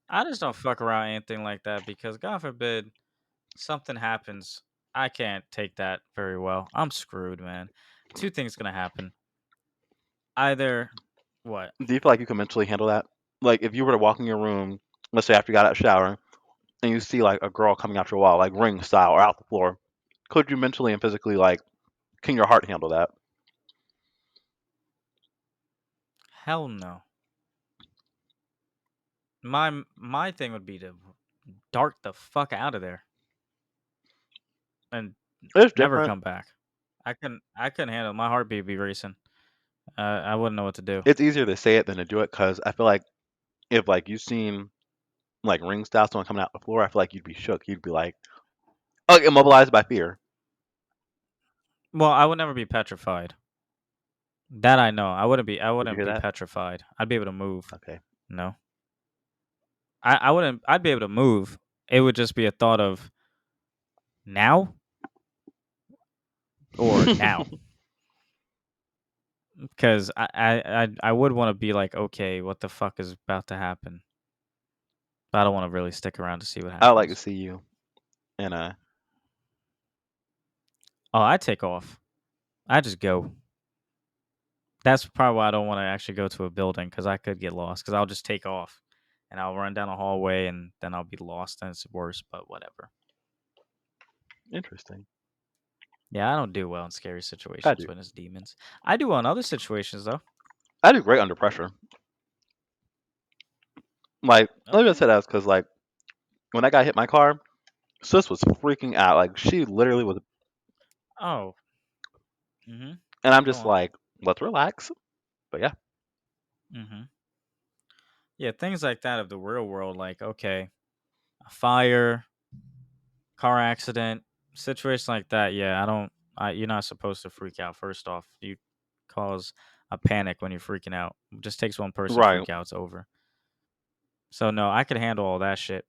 I just don't fuck around anything like that because God forbid something happens. I can't take that very well. I'm screwed, man. Two things gonna happen. Either what? do you feel like you can mentally handle that? Like if you were to walk in your room, let's say after you got out of the shower, and you see like a girl coming out your wall, like ring style or out the floor, could you mentally and physically like can your heart handle that? Hell no. My thing would be to dart the fuck out of there and It's never different. come back. I couldn't handle it. My heartbeat would be racing. I wouldn't know what to do. It's easier to say it than to do it because I feel like if like you seen like ring style someone coming out the floor, I feel like you'd be shook. You'd be like immobilized by fear. Well, I would never be petrified. That I know. I Did you wouldn't hear be that? petrified. I'd be able to move. Okay. No. I wouldn't I'd be able to move. It would just be a thought of Now or now? Because I would want to be like, okay, what the fuck is about to happen? But I don't want to really stick around to see what I would like to happens. see you in a. Oh, I take off. I just go. That's probably why I don't want to actually go to a building because I could get lost. Because I'll just take off and I'll run down a hallway and then I'll be lost and it's worse. But whatever. Interesting. Yeah, I don't do well in scary I situations do. when it's demons. I do well in other situations though. I do great under pressure. Like, let me just Okay. say that because, like, when that guy hit my car, sis was freaking out. Like, she literally was. Oh. Mm-hmm. And I'm Go just on. like, let's relax. But yeah. Mm-hmm. Yeah, things like that of the real world, like okay, a fire, car accident, situation like that. Yeah, I don't. You're not supposed to freak out. First off, you cause a panic when you're freaking out. It just takes one person to Right. freak out. It's over. So no, I could handle all that shit.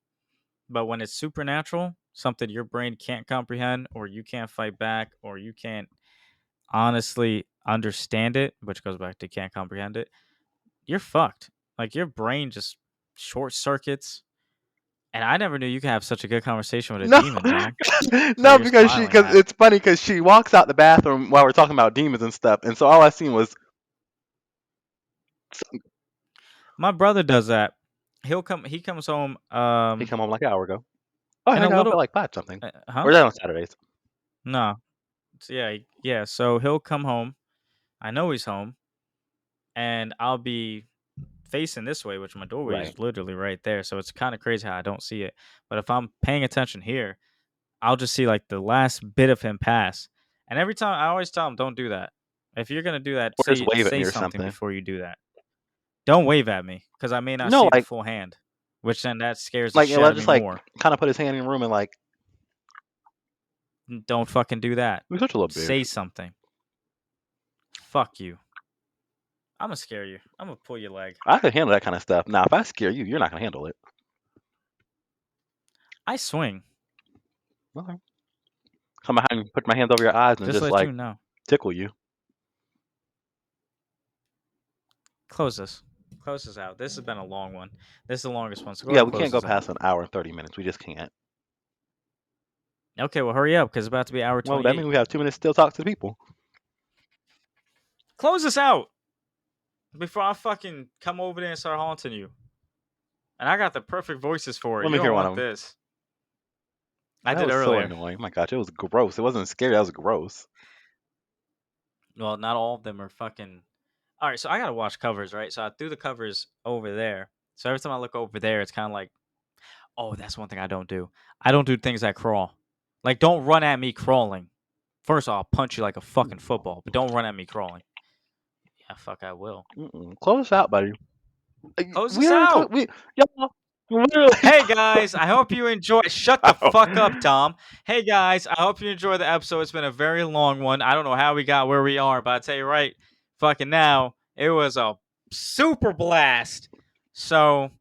But when it's supernatural, something your brain can't comprehend, or you can't fight back, or you can't honestly understand it, which goes back to can't comprehend it, you're fucked. Like your brain just short circuits. And I never knew you could have such a good conversation with a No, demon, dog. So no, you're because smiling. because it's funny because she walks out the bathroom while we're talking about demons and stuff, and so all I seen was My brother does that. He comes home he come home like an hour ago. Oh, in I a got off at little like 5 something. huh? Or is that on Saturdays? No. Yeah, yeah. So he'll come home. I know he's home and I'll be facing this way, which my doorway Right. is literally right there. So it's kind of crazy how I don't see it. But if I'm paying attention here, I'll just see like the last bit of him pass. And every time I always tell him, don't do that. If you're gonna do that, Or just wave at say me or something something. before you do that. Don't wave at me because I may not No, see the full hand, which then that scares the like shit out let's of me just like more. kind of put his hand in the room and like Don't fucking do that. you're such a little bitch. Say something. Fuck you. I'm gonna scare you. I'm gonna pull your leg. I could handle that kind of stuff. Now, if I scare you, you're not gonna handle it. I swing. Okay. Come behind, and put my hands over your eyes, and Just just let like you know. tickle you. Close this. Close this out. This has been a long one. This is the longest one. So go ahead Yeah, and we close can't go this out. past an hour and 30 minutes. We just can't. Okay, well hurry up because it's about to be hour Well, that 28. means we have 2 minutes still talk to the people. Close this out before I fucking come over there and start haunting you. And I got the perfect voices for it. Let You me don't hear one of want them. this. I That did was so earlier. annoying. Oh my gosh, it was gross. It wasn't scary. That was gross. Well, not all of them are fucking. All right, so I gotta watch covers, right? So I threw the covers over there. So every time I look over there, it's kind of like, oh, that's one thing I don't do. I don't do things that crawl. Like, don't run at me crawling. First, I'll punch you like a fucking football, but don't run at me crawling. Yeah, fuck, I will. Mm-mm. Close out, buddy. Close We this already out. talked. We y'all literally Hey talked guys, I hope you enjoy. Shut the about. fuck up, Tom. Hey guys, I hope you enjoy the episode. It's been a very long one. I don't know how we got where we are, but I tell you right, fucking now, it was a super blast. So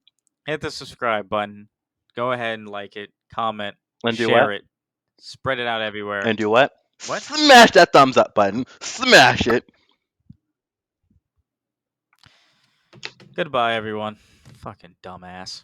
hit the subscribe button. Go ahead and like it, comment, And do share what? it, spread it out everywhere. And do what? What? Smash that thumbs up button. Smash it. Goodbye, everyone. Fucking dumbass.